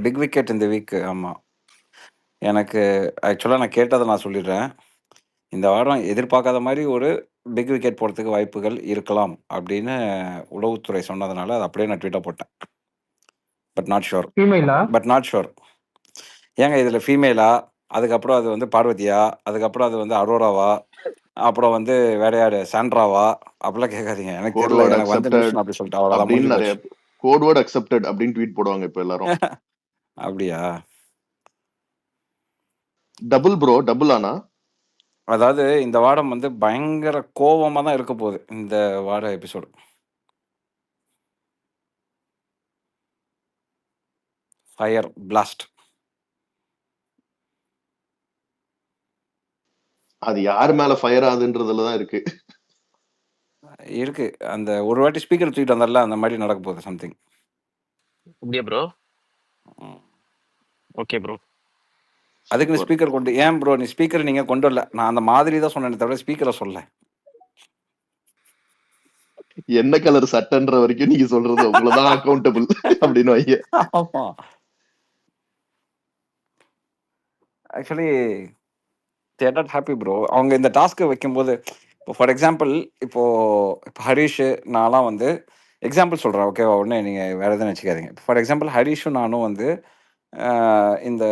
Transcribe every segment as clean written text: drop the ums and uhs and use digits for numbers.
Big wicket இந்த week. ஆமா. எனக்கு ஆக்சுவலா நான் கேட்டத நான் சொல்லிடுறேன். இந்த வாரம் எதிர்பார்க்காத மாரி ஒரு பிக் விக்கெட் போறதுக்கு வாய்ப்புகள் இருக்கலாம் அப்படின்னு உளவுத்துறை சொன்னதுனால, அத அப்படியே நான் ட்வீட்டா போட்டேன். But not sure. ஃபீமேலா? But not sure. ஏங்க இதுல ஃபீமேலா? அதுக்கப்புறம் அது வந்து பார்வதியா? அதுக்கப்புறம் அது வந்து அரோராவா? அப்புறம் வந்து வேற யாரு? சாண்ட்ராவா? அப்படிலாம் கேட்காதீங்க. எனக்கு கோட் தெரியல. வேர்ட் எனக்கு வந்த நியூஸ் அக்செப்டட் நான் அப்படி சொல்லிட்டேன். அவ்வளோதான் அப்படின்னு முடிஞ்சு நிறைய போச்சு. கோட் வேர்ட் அக்செப்டட் அப்படின்னு ட்வீட் போடுவாங்க இப்ப எல்லாரும். அப்படியா? டபுள் ப்ரோ, டபுள் ஆனா? அதாவது இந்த வாரம் வந்து பயங்கர கோவமா தான் இருக்க போகுது இந்த வார எபிசோடு. Fire blast. அது யார் மேல ஃபயர் ஆகுதுன்றதுல தான் இருக்கு. இருக்கு. அந்த ஒரு வாட்டி ஸ்பீக்கர் தூக்கிட்டு வந்தால அந்த மாதிரி நடக்க போகுது சம்திங். அப்படியா ப்ரோ? Okay bro. அதுக்கு நீ Super. ஸ்பீக்கர் கொண்டு ஏன் ப்ரோ நீ ஸ்பீக்கர் நீங்க கொண்டு வரல? நான் அந்த மாதிரி தான் சொன்னேன் தவிர ஸ்பீக்கரை சொல்ல. என்ன கலர் சட்டன்ற வரைக்கும் நீங்க சொல்றது உங்களதான் அக்கௌண்டபிள் அப்படின்னு வைங்க. ஆமா. Actually there not happy bro. அவங்க இந்த டாஸ்க்கை வைக்கும்போது இப்போ ஃபார் எக்ஸாம்பிள் இப்போ ஹரிஷ் நான்லாம் வந்து எக்ஸாம்பிள் சொல்கிறேன் ஓகேவா? உடனே நீங்கள் வேறு எதுவும் வச்சுக்காதீங்க. ஃபார் எக்ஸாம்பிள் ஹரிஷும் நானும் வந்து இந்த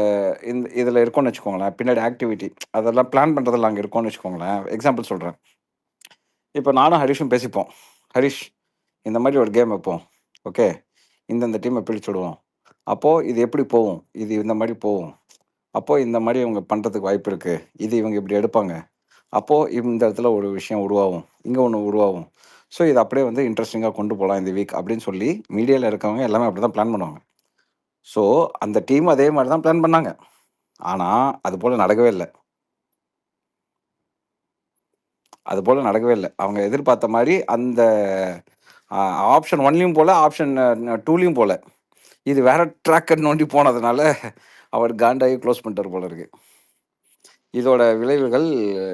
இந்த இதில் இருக்கோம்னு வச்சுக்கோங்களேன். பின்னாடி ஆக்டிவிட்டி அதெல்லாம் பிளான் பண்ணுறதில் அங்கே இருக்கோம்னு வச்சுக்கோங்களேன். எக்ஸாம்பிள் சொல்கிறேன். இப்போ நானும் ஹரிஷும் பேசிப்போம். ஹரிஷ் இந்த மாதிரி ஒரு கேம் வைப்போம். ஓகே, இந்தந்த டீமை பிரித்து விடுவோம். அப்போது இது எப்படி போகும்? இது இந்த மாதிரி போகும். அப்போது இந்த மாதிரி இவங்க பண்ணுறதுக்கு வாய்ப்பு இருக்குது. இது இவங்க இப்படி எடுப்பாங்க. அப்போது இந்த இடத்துல ஒரு விஷயம் உருவாகும், இங்கே ஒன்று உருவாகும். ஸோ இது அப்படியே வந்து இன்ட்ரெஸ்டிங்காக கொண்டு போகலாம் இந்த வீக் அப்படின்னு சொல்லி மீடியாவில் இருக்கவங்க எல்லாமே அப்படி தான் பிளான் பண்ணுவாங்க. ஸோ அந்த டீம் அதே மாதிரி தான் பிளான் பண்ணாங்க. ஆனால் அது போல் நடக்கவே இல்லை. அது போல் நடக்கவே இல்லை. அவங்க எதிர்பார்த்த மாதிரி அந்த ஆப்ஷன் 1லையும் போல் ஆப்ஷன் 2லையும் போல் இது வேற ட்ராக்கர் நோண்டி போனதுனால அவர் காண்டாகி க்ளோஸ் பண்ணிட்டார் போல இருக்கு. இதோட விளைவுகள்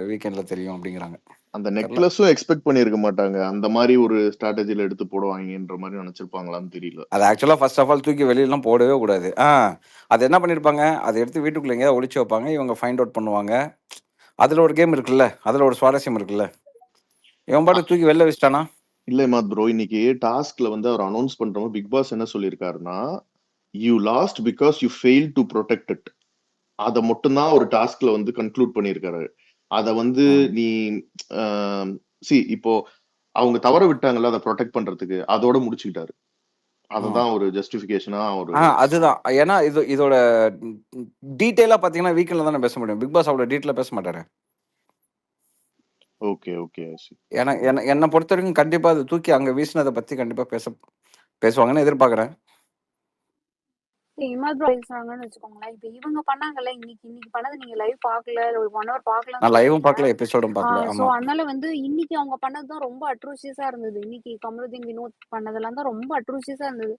வீக்கெண்டில் தெரியும் அப்படிங்கிறாங்க. அந்த நெக்லஸும் எக்ஸ்பெக்ட் பண்ணியிருக்க மாட்டாங்க. அந்த மாதிரி ஒரு ஸ்ட்ராட்டஜில எடுத்து போடுவாங்கன்ற மாதிரி நினைச்சிருப்பாங்களான்னு தெரியல. அது ஆக்சுவலாக ஃபர்ஸ்ட் ஆஃப் ஆல் தூக்கி வெளியெல்லாம் போடவே கூடாது. அது என்ன பண்ணியிருப்பாங்க, அதை எடுத்து வீட்டுக்குள்ளே எங்கேயாவது ஒளிச்சு வைப்பாங்க. இவங்க ஃபைண்ட் அவுட் பண்ணுவாங்க. அதில் ஒரு கேம் இருக்குல்ல, அதில் ஒரு சுவாரஸ்யம் இருக்குல்ல. இவன் பாட்டு தூக்கி வெளில வச்சிட்டானா? இல்ல மாத் ப்ரோ, இன்னைக்கு டாஸ்க்ல வந்து அவர் அனௌன்ஸ் பண்றோம். பிக் பாஸ் என்ன சொல்லியிருக்காருன்னா, you last because you fail to protect it. அதை மட்டும்தான் ஒரு டாஸ்க்ல வந்து கன்க்ளூட் பண்ணியிருக்காரு. அதை வந்து நீ இப்போ அவங்க தவற விட்டாங்கல்ல அதை ப்ரொடெக்ட் பண்றதுக்கு, அதோட முடிச்சுக்கிட்டாரு. அதுதான் ஒரு ஜஸ்டிபிகேஷனா ஒரு அதுதான். ஏன்னா இதோட டீட்டெயிலா பாத்தீங்கன்னா வீக்கெண்ட்ல தானே பேச முடியும். பிக் பாஸ் அவ்வளவு டீட்டெயிலா பேச மாட்டாரு. Okay okay. ஏன்னா என்னை பொறுத்த வரைக்கும் கண்டிப்பா அது தூக்கி அங்க வீசினதை பத்தி கண்டிப்பா பேசுவாங்கன்னு எதிர்பார்க்கறேன். இமால் ப்ரோ பேசுறாங்கன்னு வச்சுக்கோங்களேன். இப்ப இவங்க பண்ணாங்கல்ல, இன்னைக்கு பண்ணது நீங்க லைவ் பார்க்கல, ஒரு 1 hour பார்க்கலன்னு நான் லைவும் சொல்றீங்க. பார்க்கல, எபிசோடும் பார்க்கல. சோ ஆமா. அதனால வந்து இன்னைக்கு அவங்க பண்ணதுதான் ரொம்ப அட்ரோஷியஸா இருந்தது. இன்னைக்கு கமருதீன் வினோத் பண்ணதெல்லாம் தான் ரொம்ப அட்ரோஷியஸா இருந்தது.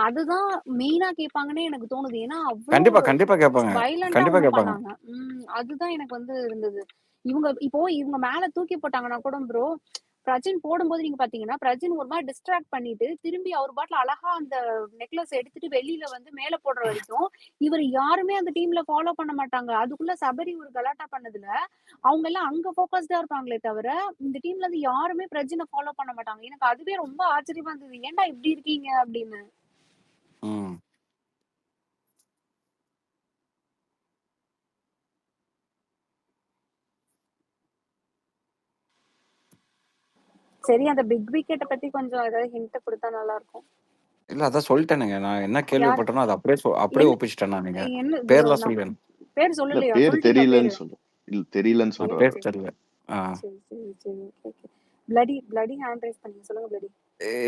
அதுதான் மெயினா கேட்பாங்கன்னே எனக்கு தோணுது. ஏன்னா கண்டிப்பா அவ்வளவு கண்டிப்பா கேட்பாங்க. வயலண்டா கண்டிப்பா அவங்க கேட்பாங்க. பண்ணாங்க. அதுதான் எனக்கு வந்து இருந்தது. இவங்க மேல தூக்கி போட்டாங்கன்னா கூட ப்ரோ, பிரஜின் போடும்போது நீங்க பாத்தீங்கன்னா பிரஜின் ஒரு மாதிரி டிஸ்ட்ராக்ட் பண்ணிட்டு திரும்பி அவர் பாட்டுல அழகா அந்த நெக்லஸ் எடுத்துட்டு வெளியில வந்து மேல போடுற வரைக்கும் இவர் யாருமே அந்த டீம்ல ஃபாலோ பண்ண மாட்டாங்க. அதுக்குள்ள சபரி ஒரு கலாட்டா பண்ணதுல அவங்க எல்லாம் அங்க போக்கஸ்டா இருப்பாங்களே தவிர இந்த டீம்ல இருந்து யாருமே பிரஜினை ஃபாலோ பண்ண மாட்டாங்க. எனக்கு அதுவே ரொம்ப ஆச்சரியமா இருந்தது. ஏன்டா இப்படி இருக்கீங்க அப்படின்னு. சரி, அந்த பிக் விக்கெட்டை பத்தி கொஞ்சம் ஏதாவது ஹிண்ட் கொடுத்தா நல்லா இருக்கும். இல்ல அதான் சொல்லிட்டேனுங்க. நான் என்ன கேள்விப்பட்டனோ அதை அப்படியே ஒப்பிச்சிட்டேன். நீங்க பேர்லாம் சொல்லுவேன். பேர் சொல்லலையா? பேர் தெரியலன்னு சொல்றேன். இல்ல தெரியலன்னு சொல்றேன். பேர் தெரியல. பிளடி ஹேண்ட் ரைஸ் பண்ணி சொல்லுங்க. பிளடி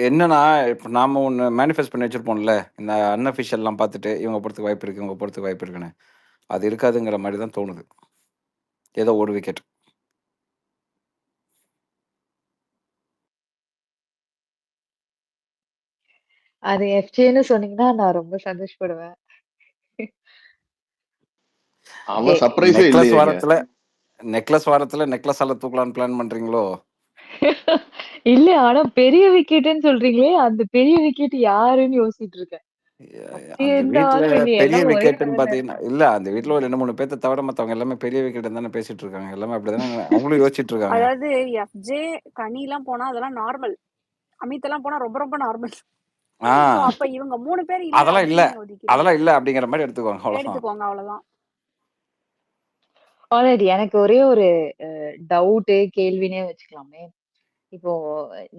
என்னன்னா இப்போ நாம ஒன்று மேனிஃபெஸ்ட் பண்ணி வச்சிருப்போம்ல, இந்த அன்அஃபிஷியல்லாம் பார்த்துட்டு இவங்க போகிறதுக்கு வாய்ப்பு இருக்கு, இவங்க போகிறதுக்கு வாய்ப்பு இருக்குன்னு. அது இருக்காதுங்கிற மாதிரி தான் தோணுது. ஏதோ ஒரு விக்கெட். அது எஃப்ஜேன்னு சொன்னீங்கன்னா நான் ரொம்ப சந்தோஷப்படுவேன். அவன் சர்ப்ரைஸே இல்லையே. நெக்லஸ் வாரத்துல நெக்லஸால தூக்கலாம்னு பிளான் பண்றீங்களோ? இல்ல, ஆனா பெரிய விக்கெட்னு சொல்றீங்களே, அந்த பெரிய விக்கெட் யாருன்னு யோசிச்சுட்டு இருக்கேன். அப்படி அந்த வீட்ல இருந்தாலும் இல்லையே, பெரிய எல்லாம் ஒரே விக்கெட்டுன்னு லெவல்ல பார்த்தீங்கன்னா இருக்காங்க. இல்ல அந்த வீட்ல ஒரு 2, 3 பேத்த தவிர மத்தவங்க எல்லாமே பெரிய விக்கெட்டுன்னு தானே பேசிட்டு இருக்காங்க. எல்லாமே அப்படிதானே அவங்களும் யோசிச்சுட்டு இருக்காங்க. அதாவது எஃப்ஜே கனி எல்லாம் போனா அதெல்லாம் நார்மல், அமித் எல்லாம் போனா ரொம்ப ரொம்ப நார்மல். ஆ சோ அப்ப இவங்க 3 பேர் இல்ல அதெல்லாம் இல்ல. அப்படின்னு நீங்க ஒதுக்கிறீங்க, அதெல்லாம் இல்ல அப்படிங்கிற மாரி எடுத்துக்கோங்க. அவ்வளோதான். எடுத்துக்கோங்க அவ்வளவுதான். ஆல்ரைட், எனக்கு ஒரே ஒரு டவுட்டு, கேள்வினே வச்சுக்கலாமே. இப்போ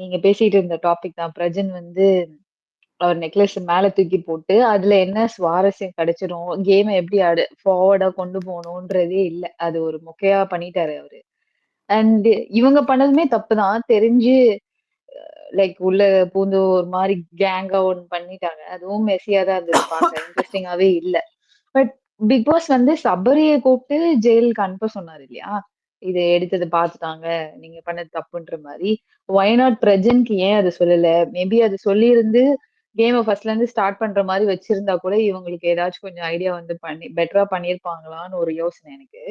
நீங்க பேசிட்டு இருந்த டாபிக் தான், பிரஜன் வந்து அவர் நெக்லஸ் மேல தூக்கி போட்டு அதுல என்ன சுவாரஸ்யம் கிடைச்சிரும், கேமை எப்படி ஃபார்வர்டா கொண்டு போகணுன்றதே இல்ல, அது ஒரு மொக்கையா பண்ணிட்டாரு அவரு. அண்ட் இவங்க பண்ணதுமே தப்பு தான் தெரிஞ்சு, லைக் உள்ள பூந்து ஒரு மாதிரி கேங்கா ஒன்னு பண்ணிட்டாங்க. அதுவும் மெஸ்ஸியா தான் இருந்தது பார்க்க, இன்ட்ரெஸ்டிங்காவே இல்ல. பட் பிக் பாஸ் வந்து சபரியை கூப்பிட்டு ஜெயிலுக்கு அனுப்ப சொன்னாரு இல்லையா, இது எடுத்தது பார்த்துட்டாங்க, நீங்க பண்ணது தப்புன்ற மாதிரி. ஒய் நாட் பிரஜன்க்கு ஏன் அது சொல்லல? மேபி அது சொல்லியிருந்து கேமை ஃபர்ஸ்ட்ல இருந்து ஸ்டார்ட் பண்ற மாதிரி வச்சிருந்தா கூட இவங்களுக்கு ஏதாச்சும் கொஞ்சம் ஐடியா வந்து பண்ணி பெட்டரா பண்ணியிருப்பாங்களான்னு ஒரு யோசனை எனக்கு.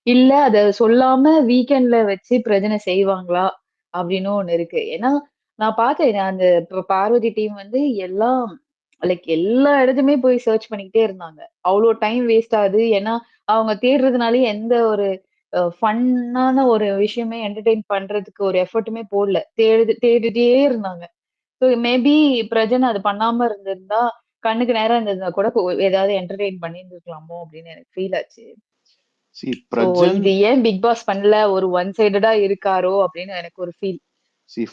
இல்ல அத சொல்லாம வீக்கெண்ட்ல வச்சு பிரச்சனை செய்வாங்களா அப்படின்னு ஒண்ணு இருக்கு. ஏன்னா நான் பார்த்தேன், அந்த பார்வதி டீம் வந்து எல்லாம் லைக் எல்லா இடத்துமே போய் சர்ச் பண்ணிக்கிட்டே இருந்தாங்க. அவ்வளோ டைம் வேஸ்ட் ஆகுது. ஏன்னா அவங்க தேடுறதுனாலே எந்த ஒரு ஃபன்னான ஒரு விஷயமே என்டர்டெயின் பண்றதுக்கு ஒரு எஃபர்ட்டுமே போடல. தேடிட்டே இருந்தாங்க. ஸோ மேபி பிரஜன் அது பண்ணாம இருந்திருந்தா, கண்ணுக்கு நேரா இருந்திருந்தா கூட ஏதாவது என்டர்டெயின் பண்ணியிருந்திருக்கலாமோ அப்படின்னு எனக்கு ஃபீல் ஆச்சு. சி ஸோ பிரஜன் இது ஏன் பிக் பாஸ் பண்ணல, ஒரு ஒன் சைடடா இருக்காரோ அப்படின்னு எனக்கு ஒரு ஃபீல்.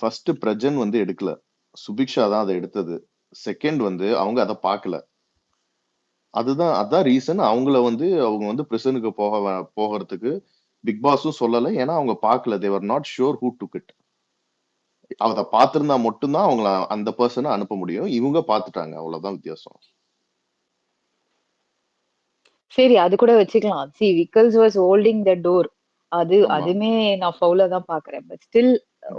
ஃபர்ஸ்ட் பிரஜன் வந்து எடுக்கல, சுபிக்ஷா தான் அதை எடுத்தது. செகண்ட் வந்து அவங்க அதை பார்க்கல. அதான் ரீசன். அவங்க வந்து பிரிசனுக்கு போகிறதுக்கு பிக் பாஸும் சொல்லல. ஏன்னா அவங்க பார்க்கல. They're not sure who took it. அதை பார்த்திருந்தா மட்டும்தான் அவங்கள அந்த பர்சனை அனுப்ப முடியும். இவங்க பார்த்துட்டாங்க, அவ்வளவுதான் வித்தியாசம். சரி, அது கூட வச்சுக்கலாம். C Vikkals was holding the door. ஆமா. அதுமே நான் ஃபவுலா தான் பாக்குறேன். பட் ஸ்டில்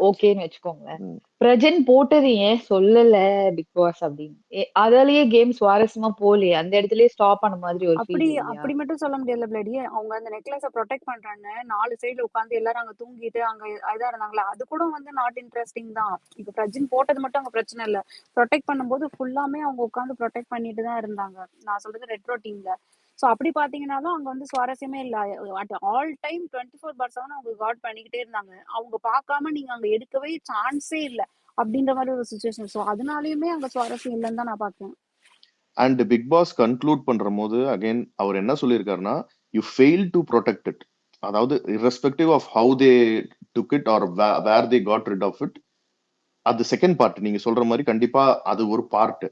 ஓகேன்னு வச்சுக்கோங்களேன். ம். பிரஜன் போட்டது ஏன் சொல்லல பிக் பாஸ் அப்படின்னு? அதாலேயே கேம் சுவாரஸ்யமா போகலையே, அந்த இடத்துலயே ஸ்டாப் ஆன மாதிரி ஒரு அப்படி ஃபீல் இல்லையா? அப்படி மட்டும் சொல்ல முடியல பிளடி. அவங்க அந்த நெக்லஸ ப்ரொடெக்ட் பண்றாங்க, 4 சைடுல உட்கார்ந்து எல்லாரும் அங்க தூங்கிட்டு அங்க இதா இருந்தாங்களா, அது கூட வந்து நாட் இன்ட்ரெஸ்டிங் தான். இப்ப பிரஜன் போட்டது மட்டும் அங்க பிரச்சனை இல்ல, ப்ரொடெக்ட் பண்ணும்போது ஃபுல்லாமே அவங்க உட்கார்ந்து ப்ரொடெக்ட் பண்ணிட்டு தான் இருந்தாங்க. நான் சொல்றது ரெட்ரோ டீம்ல. சோ அப்படி பாத்தீங்கன்னாலும் அங்க வந்து சுவாரஸ்யமே இல்ல. அட் ஆல் டைம் 24/7 அவங்க காட் பண்ணிக்கிட்டே இருந்தாங்க. அவங்க பார்க்காம நீங்க அங்க எடுக்கவே சான்ஸே இல்ல அப்படின்ற மாதிரி ஒரு சுச்சுவேஷன். சோ அதனாலயுமே அங்க சுவாரஸ்யம் இல்லைன்னு தான் நான் பாக்குறேன். அண்ட் பிக் பாஸ் கன்க்ளூட் பண்ற போது அகைன் அவர் என்ன சொல்லியிருக்காருன்னா, you fail to protect it. அதாவது irrespective of how they took it or where they got rid of it, அது செகண்ட் பார்ட். நீங்க சொல்ற மாதிரி கண்டிப்பா அது ஒரு பார்ட்.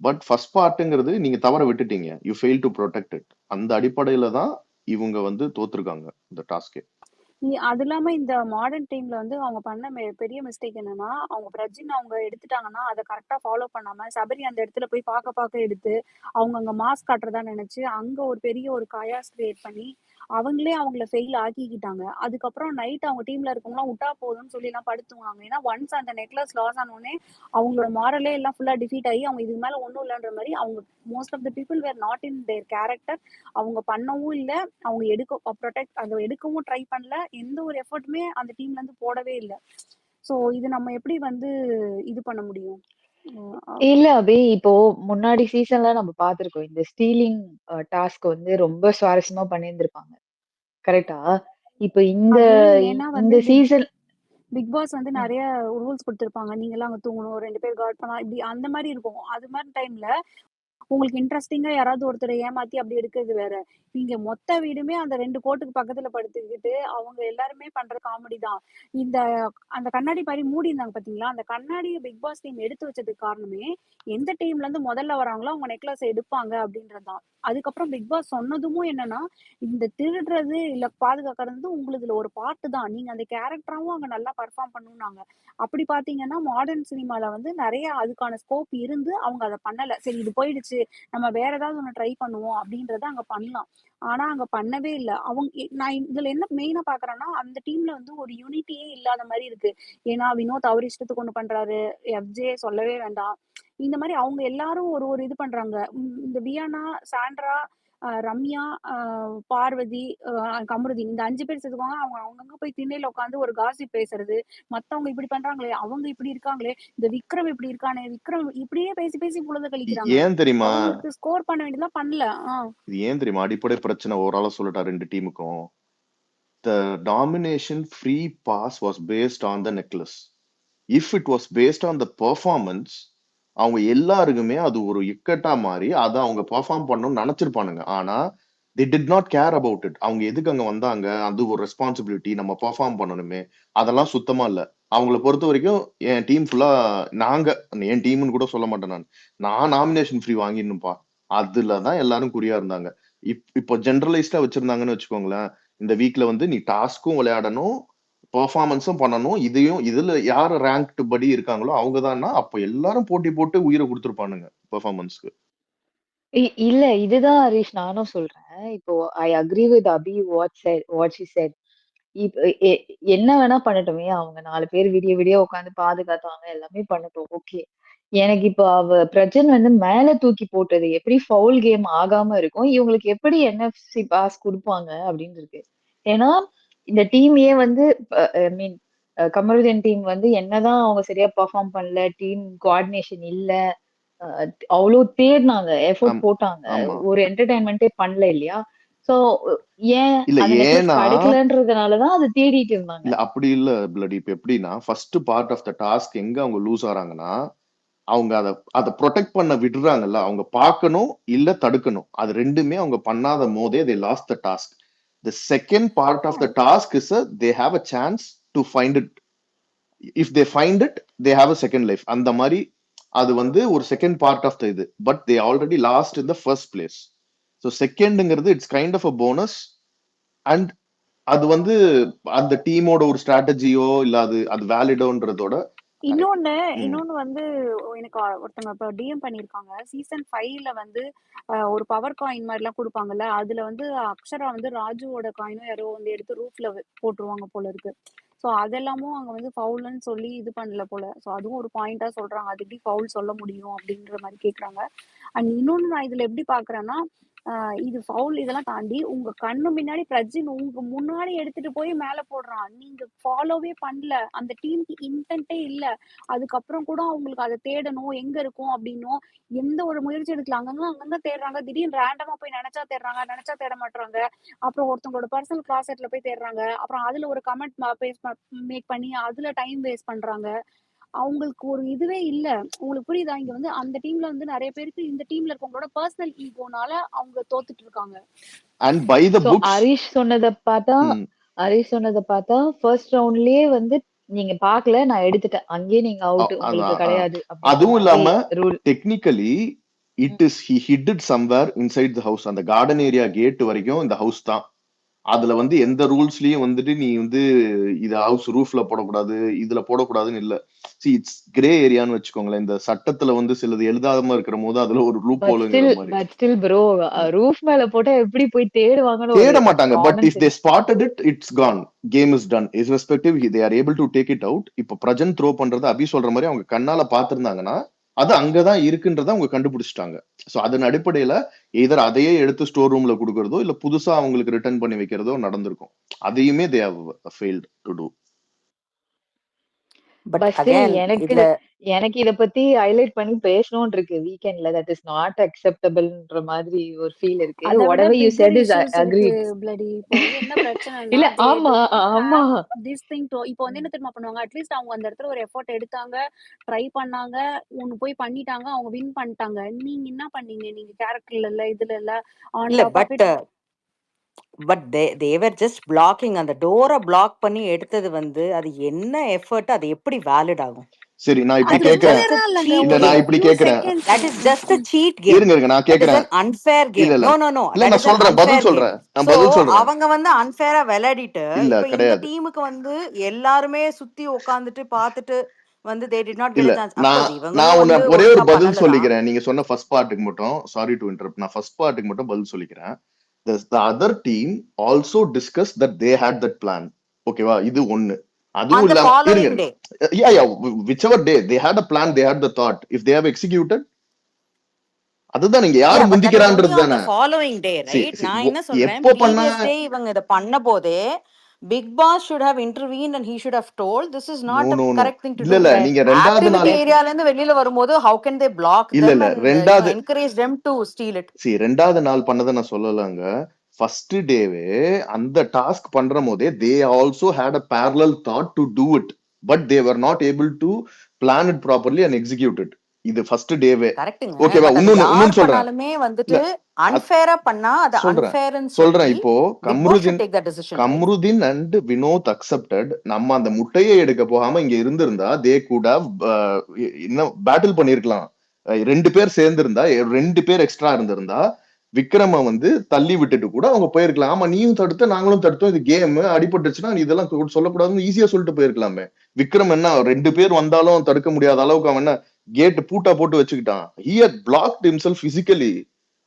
பட் ஃபர்ஸ்ட் பார்ட்டுங்கிறது நீங்க தவற விட்டுட்டீங்க. You fail to protect it. அந்த அடிப்படையில தான் இவங்க வந்து தோத்துருக்காங்க இந்த டாஸ்கே. அது இல்லாம இந்த மாடர்ன் டீம்ல வந்து அவங்க பண்ண பெரிய மிஸ்டேக் என்னன்னா, அவங்க பிரஜின் அவங்க எடுத்துட்டாங்கன்னா, அத கரெக்ட்டா ஃபாலோ பண்ணாம, சபரி அந்த இடத்துல போய் பாக்க எடுத்து, அவங்க அங்க மாஸ் காட்டுறதா நெனச்சு, அங்க ஒரு பெரிய ஒரு கயாஸ் கிரியேட் பண்ணி, அவங்களே அவங்கள ஃபெயில் ஆக்கிக்கிட்டாங்க. அதுக்கப்புறம் நைட் அவங்க டீம்ல இருக்கவங்கலாம் உட்டா போதும்ன்னு சொல்லிலாம் படுத்துவாங்க. ஏன்னா, ஒன்ஸ் அந்த நெக்லஸ் லாஸ் ஆனோனே, அவங்களோட மாரலே எல்லாம் ஃபுல்லா டிஃபீட் ஆகி, அவங்க இதுக்கு மேல ஒண்ணும் இல்லன்ற மாரி, அவங்க most of the people were not in their character. அவங்க பண்ணவும் இல்ல. அவங்க அத எடுக்கவும் ட்ரை பண்ணல. எந்த ஒரு எஃபர்ட்டுமே அந்த டீம்ல இருந்து போடவே இல்ல. சோ இது நம்ம எப்படி வந்து இது பண்ண முடியும்? இல்ல அபி, இப்போ முன்னாடி சீசன்ல நம்ம பார்த்திருக்கோம், இந்த ஸ்டீலிங் டாஸ்க் வந்து ரொம்ப சுவாரஸ்யமா பண்ணியிருந்திருப்பாங்க. கரெக்டா? இப்ப இந்த அது ஏன்னா வந்து இந்த சீசன் பிக் பாஸ் வந்து நெறைய ரூல்ஸ் குடுத்திருப்பாங்க. நீங்கலாம் அங்க தூங்கணும், 2 பேர் கார்ட் பண்ணலாம், இப்படி அந்த மாரி இருக்கும். அது மாரி டைம்ல உங்களுக்கு இன்ட்ரெஸ்டிங்கா யாராவது ஒருத்தர ஏமாத்தி அப்படி எடுக்கிறது வேற. இங்க மொத்த வீடுமே அந்த 2 கோட்டுக்கு பக்கத்துல படுத்துக்கிட்டு, அவங்க எல்லாருமே பண்ற காமெடி தான். இந்த அந்த கண்ணாடி மாரி மூடியிருந்தாங்க பாத்தீங்களா? அந்த கண்ணாடிய பிக் பாஸ் டீம் எடுத்து வச்சதுக்கு காரணமே, எந்த டீம்ல இருந்து முதல்ல வராங்களோ அவங்க நெக்லஸ எடுப்பாங்க அப்படின்றது தான். அதுக்கப்புறம் பிக் பாஸ் சொன்னதும் என்னன்னா, இந்த திருடுறது இல்ல பாதுகாக்கிறது உங்களுதுல ஒரு பார்ட் தான். நீங்க அந்த கேரக்டராவும் அங்க நல்லா பெர்ஃபார்ம் பண்ணணும்னாங்க. அப்படி பாத்தீங்கன்னா, மாடர்ன் சினிமால வந்து நெறைய அதுக்கான ஸ்கோப் இருந்து அவங்க அத பண்ணல. சரி இது போயிடுச்சு, நம்ம வேற ஏதாவது ஒண்ணு ட்ரை பண்ணுவோம் அப்படின்றத அங்க பண்ணலாம். ஆனா அங்க பண்ணவே இல்ல. நான் இதுல என்ன மெயினா பாக்குறேன்னா, அந்த டீம்ல வந்து ஒரு யூனிட்டியே இல்லாத மாரி இருக்கு. ஏன்னா வினோத் அவர் இஷ்டத்துக்கு ஒண்ணு பண்றாரு. எஃப்ஜே சொல்லவே வேண்டாம். இந்த மாரி அவங்க எல்லாரும் ஒரு ஒரு இது பண்றாங்க. இந்த வியானா, சாண்ட்ரா, ரம்யா, பார்வதி, கமருதீன் இந்த 5 பேர் சேர்த்துக்கோங்க. அவங்க அவங்கங்க போய் திண்ணையில உட்காந்து ஒரு காசிப் பேசுறது. மத்தவங்க இப்படி பண்றாங்களே, அவங்க இப்படி இருக்காங்களே, இந்த விக்ரம் இப்படி இருக்கானே, விக்ரம் இப்படியே பேசி பேசி பொழுத கழிக்கிறாங்க. ஏன் தெரியுமா அவங்களுக்கு ஸ்கோர் பண்ண வேண்டியதெல்லாம் பண்ணல. இது ஏன் தெரியுமா அடிப்படை பிரச்சனை ஓவராலா சொல்லட்டா 2 டீமுக்கும். The domination free pass was based on the necklace. If it was based on the performance, அவங்க எல்லாருக்குமே அது ஒரு இக்கட்டா மாறி அதை அவங்க பெர்ஃபார்ம் பண்ணணும்னு நினைச்சிருப்பானுங்க. ஆனா they did not care about it. அவங்க எதுக்கு அங்க வந்தாங்க, அது ஒரு ரெஸ்பான்சிபிலிட்டி, நம்ம பெர்ஃபார்ம் பண்ணணுமே, அதெல்லாம் சுத்தமா இல்ல. அவங்கள பொறுத்த வரைக்கும் என் டீம் ஃபுல்லா என் டீம்னு கூட சொல்ல மாட்டேன், நான் நாமினேஷன் ஃப்ரீ வாங்கிடணும்ப்பா, அதுலதான் எல்லாரும் குறியா இருந்தாங்க. இப்போ ஜெனரலைஸ்டா வச்சிருந்தாங்கன்னு வச்சுக்கோங்களேன், இந்த வீக்ல வந்து நீ டாஸ்க்கும் விளையாடணும், பெர்ஃபார்மன்ஸும் பண்ணணும், இதுல யார் ரேங்க்டு படி இருக்காங்களோ அவங்கதான்னா அப்ப எல்லாரும் போட்டி போட்டு உயிரை கொடுத்துருப்பானுங்க பெர்ஃபார்மன்ஸ்க்கு. இல்ல இதுதான் ஹரிஷ் நானும் சொல்றேன். இப்போ I agree with Abhi what she said. என்ன வேணா பண்ணட்டுமே, அவங்க 4 பேர் விடிய விடிய உட்காந்து பாதுகாத்தாங்க, எல்லாமே பண்ணட்டும், ஓகே. எனக்கு இப்போ பிரஜன் வந்து மேல தூக்கி போட்டது எப்படி ஃபவுல் கேம் ஆகாம இருக்கும், இவங்களுக்கு எப்படி NFC பாஸ் கொடுப்பாங்க அப்படின்னு இருக்கு. ஏன்னா இந்த டீமையே வந்து ஐ மீன் கமருதீன் டீம் வந்து என்னதான் அவங்க சரியா பெர்ஃபார்ம் பண்ணல, டீம் கோஆர்டினேஷன் இல்ல, அவ்வளவு தேடினாங்க, எஃபோர்ட் போட்டாங்க, ஒரு என்டர்டைன்மெண்டே பண்ணல இல்லையா? சோ ஏன் இல்ல அந்த நெக்லஸ் ஏன்னா கிடைக்கலன்றதுனாலதான் அது தேடிட்டு இருந்தாங்க. இல்ல அப்படி இல்ல பிளடி. இப்ப எப்படின்னா first part of the task எங்க அவங்க லூஸ் ஆறாங்கன்னா, அவங்க அதை ப்ரொடெக்ட் பண்ண விடுறாங்கல்ல, அவங்க பார்க்கணும் இல்ல தடுக்கணும், அது ரெண்டுமே அவங்க பண்ணாத போதே they lost the task. The second part of the task is they have a chance to find it. If they find it, they have a second life. அந்த மாதிரி அது வந்து ஒரு செகண்ட் பார்ட் ஆஃப் த இது. But they already lost in the first place. So செகண்ட்ங்கிறது it's kind of a bonus. And அது வந்து அந்த டீமோட ஒரு ஸ்ட்ராட்டஜியோ இல்ல அது வேலிடோன்றதோட இன்னொன்னு வந்து எனக்கு ஒருத்தவங்க இப்ப டிஎம் பண்ணிருக்காங்க. சீசன் 5ல வந்து ஒரு பவர் காயின் மாதிரி எல்லாம் கொடுப்பாங்கல்ல, அதுல வந்து அக்ஷரா வந்து ராஜுவோட காயினும் யாரோ வந்து எடுத்து ரூஃப்ல போட்டுருவாங்க போல இருக்கு. சோ அதெல்லாமும் அங்க வந்து ஃபவுல்னு சொல்லி இது பண்ணல போல. சோ அதுவும் ஒரு பாயிண்டா சொல்றாங்க, அது எப்படி ஃபவுல் சொல்ல முடியும் அப்படின்ற மாதிரி கேக்குறாங்க. அண்ட் இன்னொன்னு நான் இதுல எப்படி பாக்குறேன்னா, இது ஃபவுல் இதெல்லாம் தாண்டி உங்க கண்ணு முன்னாடி பிரஜின் உங்க முன்னாடி எடுத்துட்டு போய் மேல போடுறான், நீங்க ஃபாலோவே பண்ணல, அந்த டீமுக்கு இன்டென்ட்டே இல்ல, அதுக்கப்புறம் கூட அவங்களுக்கு அதை தேடணும் எங்க இருக்கும் அப்படின்னும் எந்த ஒரு முயற்சி எடுக்கல. அங்கங்க தேடுறாங்க, திடீர்னு ரேண்டமா போய் நினைச்சா தேடுறாங்க, நினைச்சா தேட மாட்டாங்க, அப்புறம் ஒருத்தவங்களோட பர்சனல் கிளாசெட்ல போய் தேடுறாங்க, அப்புறம் அதுல ஒரு கமெண்ட் மேக் பண்ணி அதுல டைம் வேஸ்ட் பண்றாங்க. அவங்களுக்கு ஒரு இதுவே இல்ல. உங்களுக்கு புரியுதா? இங்க வந்து அந்த டீம்ல வந்து நிறைய பேருக்கு இந்த டீம்ல இருக்கவங்களோட பர்சனல் ஈகோனால அவங்க தோத்துட்டு இருக்காங்க. And by the books, Harish சொன்னதை பார்த்தா ஃபர்ஸ்ட் ரவுண்ட்லயே வந்து நீங்க பாக்கல, நான் எடுத்துட்டேன், அங்கேயே நீங்க அவுட், உங்களுக்கு கிடையாது. அதுவும் இல்லாம technically it is he hid it somewhere inside the house. அந்த கார்டன் ஏரியா கேட் வரைக்கும் இந்த ஹவுஸ் தான். அதுல வந்து எந்த ரூல்ஸ்லயும் வந்துட்டு நீ வந்து இது ஹவுஸ் ரூஃப்ல போடக்கூடாது, இதுல போடக்கூடாதுன்னு இல்ல. see it's கிரே ஏரியான்னு வச்சுக்கோங்களேன். இந்த சட்டத்துல வந்து சிலது எழுதாம இருக்கிற போது அதுல ஒரு லூப் ஹோல்ங்கிற மாதிரி. பட் ஸ்டில் ப்ரோ, ரூஃப் மேல போட்டா எப்படி போய் தேடுவாங்கன்னு தேட மாட்டாங்க. But if they spotted it, it's gone, game is done. irrespective they are able to take it out. இப்ப பிரஜன் த்ரோ பண்றது அபி சொல்ற மாதிரி அவங்க கண்ணால பாத்திருந்தாங்கன்னா அது அங்கதான் இருக்குன்றத அவங்க கண்டுபிடிச்சிட்டாங்க. சோ அதன் அடிப்படையில எதர் அதையே எடுத்து ஸ்டோர் ரூம்ல கொடுக்கறதோ இல்ல புதுசா அவங்களுக்கு ரிட்டர்ன் பண்ணி வைக்கிறதோ நடந்திருக்கும். அதையுமே they have failed to do. எனக்கு இத பத்தி ஹைலைட் பண்ணி பேசணும்னு இருக்கு வீக்கெண்ட்ல. தட் இஸ் நாட் அக்செப்டபிள்ன்ற மாதிரி ஒரு ஃபீல் இருக்கு. whatever you said is agreed. bloody இப்போ வந்து என்ன பிரச்சனைனா இல்ல ஆமா this thing to இப்போ வந்து என்ன தெரியுமா பண்ணுவாங்க, அட்லீஸ்ட் அவங்க அந்த இடத்துல ஒரு எஃபோர்ட் எடுத்தாங்க, ட்ரை பண்ணாங்க, ஒன்னு போய் பண்ணிட்டாங்க, அவங்க வின் பண்ணிட்டாங்க. நீங்க என்ன பண்ணீங்க? நீங்க கேரக்டர்ல இல்ல, இதுல இல்ல, on top of it. But they were just blocking. அந்த டோரை பிளாக் பண்ணி எடுத்தது வந்து அது என்ன எஃபர்ட், அது எப்படி வேலிட் ஆகும்? சரி நான் இப்படி கேக்குறேன். இல்ல நான் இப்படி கேக்குறேன். that is just a cheat game. இருங்க நான் கேக்குறேன். unfair game. no இல்ல நான் சொல்றேன், பதில் சொல்றேன். அவங்க வந்து அன்ஃபேரா விளையாடிட்டு இப்ப இந்த டீமுக்கு வந்து எல்லாருமே சுத்தி உட்கார்ந்துட்டு பார்த்துட்டு வந்து they did not get a chance. நான் ஒரே ஒரு பதில் சொல்லிக்கிறேன். நீங்க சொன்ன ஃபர்ஸ்ட் பார்ட்டுக்கு மட்டும், சாரி டு இன்டரப்ட், நான் ஃபர்ஸ்ட் பார்ட்டுக்கு மட்டும் பதில் சொல்லிக்கிறேன். the other team also discussed that they had that plan. ஓகேவா? இது ஒன்னு. அதுவும் இல்ல whichever day they had a plan, they had the thought. If they have executed, அதுதான் நீங்க Yeah, யாரு but that was only முந்திக்கிறான்றது on the தானே. following day, See, right? see, நான் என்ன சொல்றேன், எப்போ பண்ண previous day இவங்க இத பண்ண போதே Bigg Boss should have intervened and he should have told this is no not the no no correct thing to இல்ல do. இல்ல நீங்க ரெண்டாவது Activity நாள் ஏரியால இருந்து வெளியில வரும்போது how can they block இல்ல them இல்ல and ரெண்டாவது encourage them to steal it? ரெண்டாவது நாள் பண்ணதை நான் சொல்லலாங்க. ஃபர்ஸ்ட் டேவே அந்த டாஸ்க் பண்ற போதே they also had a parallel thought to do it, but they were not able to plan it properly and execute it. இது ஃபர்ஸ்ட் டேவே. கரெக்ட்டுங்க. ஓகேவா? பட் அது இன்னொன்னு யார் இன்னொன்னு சொல்றேன். பண்ணாலுமே வந்துட்டு இல்ல அன்ஃபேரா பண்ணா அது சொல்றேன் அன்ஃபேர்னு சொல்றேன் சொல்லி இப்போ Bigg Boss should take that decision, right? Kamrudeen and Vinoth accepted. நம்ம அந்த முட்டையை எடுக்க போகாம இங்க இருந்திருந்தா தே குட் ஹவ் இன்னும் பேட்டில் பண்ணிருக்கலாம். 2 பேர் சேர்ந்திருந்தா 2 பேர் எக்ஸ்ட்ரா இருந்திருந்தா விக்ரம வந்து தள்ளி விட்டுட்டு கூட அவங்க போயிருக்கலாம். ஆமா நீயும் தடுத்த நாங்களும் தடுத்தோம், இது கேம், அடிபட்டுச்சுன்னா இதெல்லாம் சொல்லக்கூடாதுன்னு ஈஸியா சொல்லிட்டு போயிருக்கலாமே. விக்ரம் என்ன 2 பேர் வந்தாலும் தடுக்க முடியாத அளவுக்கு அவன் என்ன கேட் பூட்டா போட்டு வச்சுக்கிட்டான். he had blocked himself physically.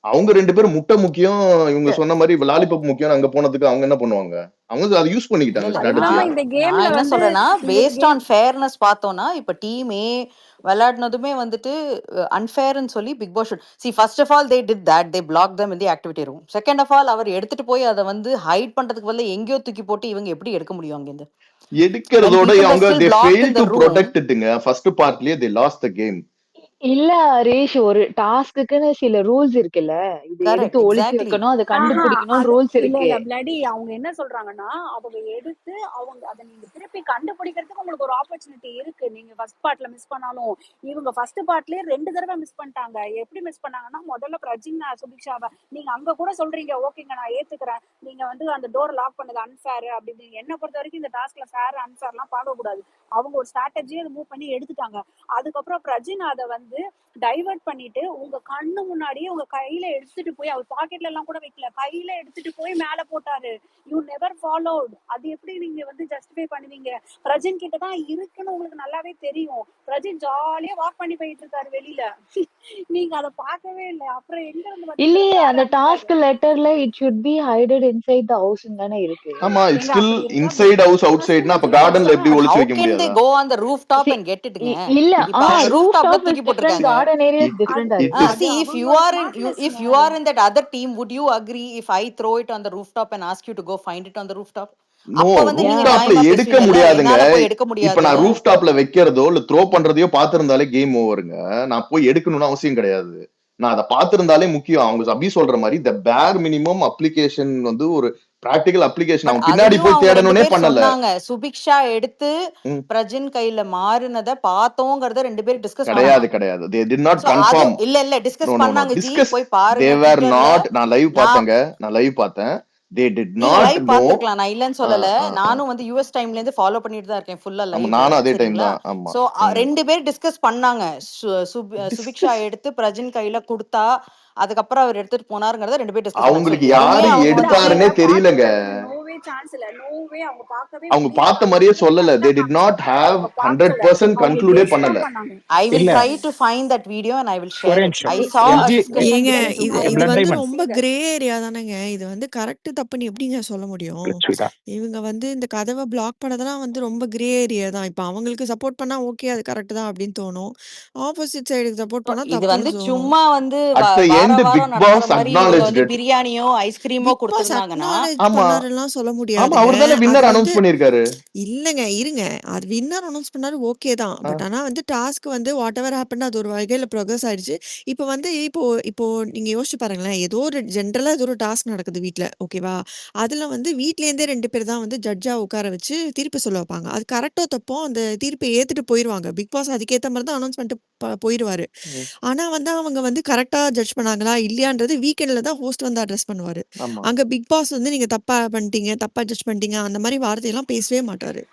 அவங்க 2 பேரும் முட்டை முக்கியம், இவங்க சொன்ன மாதிரி லாலிபப் முக்கியம். அங்க போனதுக்கு அவங்க என்ன பண்ணுவாங்க? அவங்க அதை யூஸ் இல்ல பண்ணிக்கிட்டாங்க இல்ல அது இல்லாம ஸ்ட்ராட்டஜியா. இந்த நான் கேம்ல என்ன வந்து சொல்றேன்னா இந்த பேஸ்ட் கேம் ஆன் ஃபேர்னஸ் பார்த்தோம்னா இப்ப டீம் ஏ விளையாடினதுமே வந்துட்டு அன்ஃபேர்னு சொல்லி Bigg Boss should see first of all they did that they block them in the activity room. Second of all அவர் எடுத்துட்டு போய் அதை வந்து ஹைட் பண்றதுக்கு பதிலா எங்கேயோ தூக்கி போட்டு இவங்க எப்படி எடுக்க முடியும் அங்கிருந்து? when எடுக்கிறதோட people were அவங்க still they blocked failed in the to room. protect itங்க. ஃபர்ஸ்ட் பார்ட்லயே they lost the game. இல்ல ஹரீஷ், ஒரு டாஸ்க்குன்னு சில ரூல்ஸ் இருக்குல்ல. இது கரெக்ட், எடுத்து ஒளிச்சு எக்ஸாக்ட்லி. வைக்கணும், அதை ஆஹா கண்டுபிடிக்கணும், அது ரூல்ஸ் இல்ல இருக்கு. இல்ல பிளடி அவங்க என்ன சொல்றாங்கன்னா அவங்க எடுத்து அவங்க அதை நீங்க திருப்பி கண்டுபிடிக்கிறதுக்கு உங்களுக்கு ஒரு ஆப்பர்ச்சுனிட்டி இருக்கு. நீங்க ஃபர்ஸ்ட் பார்ட்ல மிஸ் பண்ணாலும் இவங்க ஃபர்ஸ்ட் பார்ட்லயே 2 தடவை மிஸ் பண்ணிட்டாங்க. எப்படி மிஸ் பண்ணாங்கன்னா முதல்ல பிரஜின் சுபிக்ஷாவை நீங்க அங்க கூட சொல்றீங்க ஓகேங்க நான் ஏத்துக்கிறேன், நீங்க வந்து அந்த டோர் லாக் பண்ணது அன்ஃபேர் அப்படின்னு. என்ன பொறுத்த வரைக்கும் இந்த டாஸ்க்ல ஃபேர் அன்ஃபேர் எல்லாம் பார்க்க கூடாது. அவங்க ஒரு ஸ்ட்ராட்டஜியை மூவ் பண்ணி எடுத்துட்டாங்க. அதுக்கப்புறம் பிரஜின் அதை வந்து டைவர்ட் பண்ணிட்டு உங்க கண்ணு முன்னாடியே உங்க கையில எடுத்துட்டு போய் அவர் பாக்கெட்ல எல்லாம் கூட வைக்கல, கையில எடுத்துட்டு போய் மேல போட்டாரு. You never followed. அது எப்படி நீங்க வந்து ஜஸ்டிஃபை பண்ணுவீங்க? பிரஜின் கிட்ட தான் இருக்குன்னு உங்களுக்கு நல்லாவே தெரியும். பிரஜின் ஜாலியா வாக் பண்ணி போயிட்டு இருக்காரு வெளியில. நீங்க அதை பார்க்கவே இல்லை. அப்புறம் எங்க இருந்து வந்து இல்லையே, அந்த டாஸ்க் லெட்டர்ல it should be hided inside the house தானே இருக்கு. ஆமா இட்ஸ் எங்க ஸ்டில் அப்படி இருந்தா இன்சைட் ஹவுஸ் அவுட் சைடுனா அப்ப கார்டன்ல எப்படி பட் ஒளிச்சு ஹவு வைக்க கேன் தே முடியாதா? Go on the roof top See, and get இட்ங்க? இல்ல இப்ப அந்த ரூஃப் ரூஃப் டாப்ல டாப் தூக்கி இஸ் டிஃபரெண்ட், போட்டிருக்காங்க. Garden area is It different it Harish. அது See, if you அவங்களோட are if ஸ்மார்ட்னஸ்ங்க. you are in that other team, would you agree if I throw it on the rooftop and ask you to go find it on the rooftop? No அப்ப வந்து roof நீங்க Yeah. டாப்ல நியாயமா எடுக்க பேசுவீங்கல்ல, முடியாதுங்க. என்னால போய் எடுக்க இப்ப முடியாதுன்னு. நான் ரூஃப் டாப்ல வைக்கிறதோ இல்ல த்ரோ பண்றதையோ பாத்திருந்தாலே கேம் ஓவருங்க. நான் போய் எடுக்கணும்னு அவசியம் கிடையாது. நான் அதை பார்த்திருந்தாலே முக்கியம். அவங்க அபி சொல்ற மாதிரி த பேர் மினிமம் அப்ளிகேஷன் வந்து ஒரு பிராக்டிகல் அப்ளிகேஷன். பட் அவன் பின்னாடி அதுலயும் போய் அவங்க 2 தேடணும்னே பேர் பண்ணல. சொன்னாங்க, சுபிக்ஷா எடுத்து ம், பிரஜின் கையில மாறினத பார்த்தோங்கிறத 2 பேரும் டிஸ்கஸ் கிடையாது பண்ணாங்க. கிடையாது. they did not சோ அது confirm. இல்ல No டிஸ்கஸ் no no பண்ணாங்க ஜி, discuss. போய் they பாருங்க were ட்விட்டர்ல. not. நான் லைவ் நான் பார்த்தேங்க, நான் லைவ் பார்த்தேன். they did நீங்க not லைவ் know. பார்த்திருக்கலாம், நான் இல்லைன்னு சொல்லல. ஆ. நானும் வந்து யூஎஸ் டைம்ல இருந்து ஃபாலோ பண்ணிட்டு தான் இருக்கேன் ஃபுல்லா ஆமா லைவ். நானும் அதே டைம் சரிங்களா? தான். ஆமா சோ 2 பேர் டிஸ்கஸ் பண்ணாங்க. சுபிக்ஷா டிஸ்கஸ் எடுத்து பிரஜின் கையில கொடுத்தா அதுக்கப்புறம் அவர் எடுத்துட்டு போனாருங்கிறத 2 பேர் டிஸ்கஸ் பண்ணாங்க. சோ அவங்களுக்கு எதுவுமே யாரு அவங்க இல்ல வந்து எடுத்தாருன்னே அவங்க தெரியலங்க. பாத்துக்கிறதுக்கு நோவே சான்ஸ் இல்ல. நோவே அவங்க பார்க்கவே அவங்க முடியாது. பார்த்த அவங்க மாதிரியே வந்து சொல்லல. கரெக்டா they did not have அவங்க பார்க்கல. 100% அவங்க கன்க்ளூடே கெஸ் பண்ணல. தான் பண்ணாங்க. ஐ வில் இல்ல try to find that video and I will ஒரே ஷேர் இட். நிமிஷம். ஐ saw a எல்ஜி discussion ஏங்க between இது Subi and இது பிளட் வந்து டைமண்ட் ரொம்ப கிரே ஏரியா தானேங்க. இது வந்து கரெக்ட் தப்புன்னு எப்படிங்க சொல்ல முடியும்? ஸ்வீட்டா இவங்க வந்து இந்த கதவை பிளாக் பண்ணதெல்லாம் வந்து ரொம்ப கிரே ஏரியா தான். இப்போ அவங்களுக்கு சப்போர்ட் பண்ணா ஓகே அது கரெக்ட் தான் அப்படின்னு தோணும். ஆப்போசிட் சைடுக்கு சப்போர்ட் பண்ணா இது வந்து தப்புன்னு தோணும். சும்மா வந்து at the வார end வாரம் big நடக்கிற boss மாதிரி இவங்க acknowledged வந்து it. பிரியாணியோ ஐஸ்கிரீமோ பிக் பாஸ் கொடுத்துருந்தாங்கன்னா அக்னாலேஜ் ஆமா பண்ணாருலாம் சொல்ல ஆமா முடியாதுங்க. அவர் தானே அது வின்னர் வந்து அனௌன்ஸ் பண்ணிருக்காரு. இல்லங்க இருங்க. அது வின்னர் அனௌன்ஸ் பண்ணாரு ஓகே தான். பட் ஆனா வந்து டாஸ்க் வந்து வாட் எவர் ஹேப்பன் அது ஒரு வகையில ப்ரோக்ரஸ் ஆயிடுச்சு. இப்போ வந்து இப்போ இப்போ நீங்க யோசிச்சு பாருங்களேன். ஏதோ ஒரு ஜென்ரலா ஏதோ ஒரு டாஸ்க் நடக்குது வீட்ல. ஓகேவா? அதுல வந்து வீட்லேருந்தே 2 பேர் தான் வந்து ஜட்ஜா உட்கார வச்சு தீர்ப்பு சொல்ல வைப்பாங்க. அது கரெக்ட்டோ தப்போ அந்த தீர்ப்பை ஏத்துட்டு போயிருவாங்க. பிக் பாஸ் அதுக்கேத்த மாதிரி தான் அனௌன்ஸ் பண்ணிட்டு போயிருவாரு. ம், ஆனா வந்து அவங்க வந்து கரெக்ட்டா ஜட்ஜ் பண்ணாங்களா இல்லையான்றது வீக்கெண்ட்ல தான் ஹோஸ்ட் வந்து அட்ரஸ் பண்ணுவாரு. ஆமா அங்க பிக் பாஸ் வந்து நீங்க தப்பா பண்ணிட்டீங்க, தப்பா ஜட்ஜ் பண்ணிட்டீங்க அந்த மாதிரி வார்த்தையெல்லாம் பேசவே மாட்டாரு.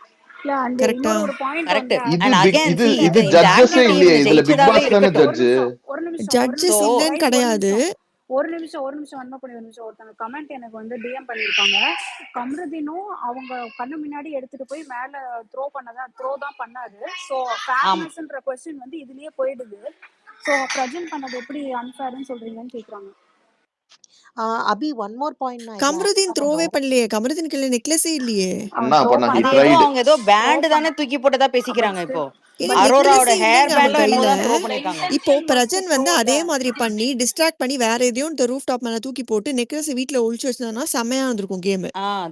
இல்ல அந்த கரெக்ட்டா? இன்னொரு ஒரு பாயிண்ட் கரெக்ட். வந்து இது அண்ட் பிக் அகைன் இது சி இது இந்த ஜட்ஜஸே ஆக்டிவிட்டி இல்லையே. இவங்க இதுல பிக் ஜெயிச்சதாவே பாஸ் தானே இருக்கட்டும். ஜட்ஜு. ஒரு நிமிஷம் ஜட்ஜஸ் ஸோ இல்லைன்னு ரைட். கிடையாது. ஒரு நிமிஷம் அண்ணா பண்ணி ஒரு நிமிஷம். ஒருத்தங்க கமெண்ட் எனக்கு வந்து டிஎம் பண்ணிருக்காங்க. கம்ருதீனும் அவங்க கண்ணு முன்னாடி எடுத்துட்டு போய் மேல த்ரோ தான் பண்ணாரு. ஸோ ஆம் ஃபேர்னஸ்ன்ற கொஸ்டின் வந்து இதுலயே போயிடுது. ஸோ பிரஜென்ட் பண்ணது எப்படி அன்ஃபேர்னு சொல்றீங்கன்னு கேக்குறாங்க. அபி ஒன் மோர் பாயிண்ட் நான் இதுல add கமருதீன் த்ரோவே பண்ணணும். பண்ணலையே. கமருதீன் கையில நெக்லஸே இல்லையே. அவன் அண்ணா த்ரோ பண்ண he அது பண்ணான். ஏதோ tried. அவங்க ஏதோ த்ரோ பேண்ட் தானே பண்ண தூக்கி போட்டதா பட் பேசிக்கிறாங்க இப்போ. ஸ்டில் இல்ல அரோராவோட நெக்லஸ் ஹேர் இல்லைங்க அவ பேண்டும் என்னமோ கையில. தான் த்ரோ பண்ணிருக்காங்க. இப்போ பிரஜன் வந்து அதே மாதிரி பண்ணி டிஸ்ட்ராக்ட் பண்ணி வேற எதையும் இந்த ரூஃப் டாப் மேல தூக்கி போட்டு நெக்லஸ் வீட்ல ஒளிச்சு வச்சிருந்தானா செமையா இருந்திருக்கும் கேம்.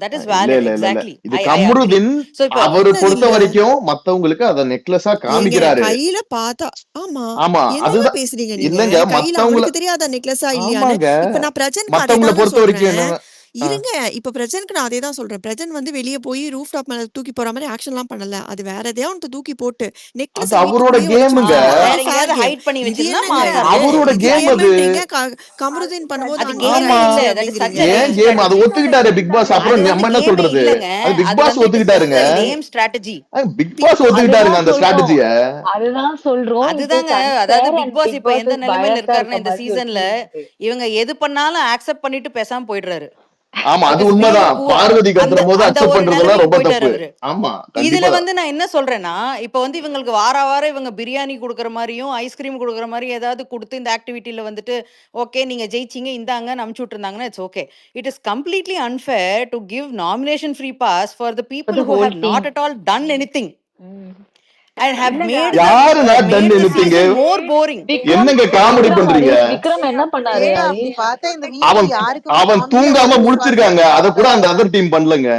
தட் இஸ் இல்ல வேலிட். இல்ல இல்ல இல்ல எக்ஸாக்ட்லி. இது ஐ அக்ரி. கம்ருதீன் சோ இப்போ அவரு பண்ணது பொறுத்த இல்ல. வரைக்கும் மத்தவங்களுக்கு அத நெக்லஸா ஏங்க காமிக்கிறாரு. கையில பார்த்தா ஆமா. ஆமா என்னங்க அதுதான். பேசுறீங்க நீங்க? இல்லங்க கையில மத்தவங்கள அவனுக்கு தெரியாதா நெக்லஸா இல்லையான்னு? ஆமாங்க இப்ப நான் பிரஜனுக்கு மத்தவங்கள அதேதாங்க பொறுத்த வரைக்கும் சொல்றேன். என்னன்னா இருங்க. இப்ப பிரஜனுக்கு நான் அதேதான் சொல்றேன். பிரஜன் வந்து வெளிய போய் ரூஃப் டாப் மேல தூக்கி போற மாதிரி ஆக்ஷன்லாம் பண்ணல. அது வேற எதையோ ஒண்ணு தூக்கி போட்டு அது நெக்லஸ அவரோட வீட்டுக்குள்ளேயே ஒளிச்சு கேமுங்க. வச்சிருந்தா வேற அது ஃபேர் எங்கேயாவது கேம். ஹைட் பண்ணி இது வச்சிருந்தா என்னங்க? மாசா இருக்கு. அவரோட இது கேம் அது. கேம்ன்றீங்க. கமருதீன் பண்ணும்போது அது கேமே ஆமா அன்ஃபேர் இல்ல. ஆயிடுச்சு தட் இஸ் சச் அப்படிங்கிறீங்க. அ ஏன் லேம் கேம் அது ஸ்ட்ராட்டஜி. ஒத்துக்கிட்டாரு பிக் பாஸ். அது அப்புறம் வந்து நம்ம என்ன கேமே சொல்றது? இல்லங்க. அது பிக் அது பாஸ் வந்து இட் இஸ் ஒத்துக்கிட்டாருங்க. Just a lame strategy. Bigg Boss ஒத்துக்கிட்டாருங்க அதுதான் அந்த சொல்றோம். ஸ்ட்ராட்டஜிய. அதுதான் சொல்றோம். இட் இஸ் அதுதாங்க. அதாவது unfair big and boss big இப்ப பாஸ் எந்த இஸ் நிலைமையில பயாஸ்டா இருக்காருன்னா இருக்க இந்த மாதிரி ஒரு சீசன்ல ஃபீலிங். இவங்க எது பண்ணாலும் அக்செப்ட் பண்ணிட்டு பேசாம போயிடுறாரு. ஆமா தட் அது இஸ் ரியலி உண்மைதான். புவர். பார்வதி அந்த கத்துற போது அந்த அக்செப்ட் ஒரு பண்றதெல்லாம் நிலைமைக்கு ரொம்ப போயிட்டாரு தப்பு. அவரு. ஆமா இதுல கண்டிப்பா. வந்து நான் என்ன சொல்றேன்னா, இப்ப வந்து இவங்களுக்கு வாரம் இவங்க பிரியாணி குடுக்குற மாரியும், ஐஸ்கிரீம் குடுக்குற மாரி ஏதாவது குடுத்து இந்த ஆக்டிவிட்டில வந்துட்டு, ஓகே நீங்க ஜெயிச்சீங்க இந்தாங்கன்னு அனுப்பிச்சு விட்டுருந்தாங்கன்னா, it's okay. It is completely unfair to give nomination free pass for the For people the who whole have team. Not at all done anything hmm. And have இல்லங்க மேட் அது த யாரு not done made the anything? Season more boring. Vikram என்னங்க comedy Vikram பண்றீங்க? ஹரிஷ் விக்ரம் என்ன பண்ணாரு ஏங்க அப்படி ஹரிஷ்? பார்த்தா இந்த வீட்ல அவன் யாருக்குமே அவன் நாமினி தூங்காம அவார்ட்ஸ் முடிச்சிருக்காங்க. அத கூட அந்த அதர் டீம் பண்ணலங்க.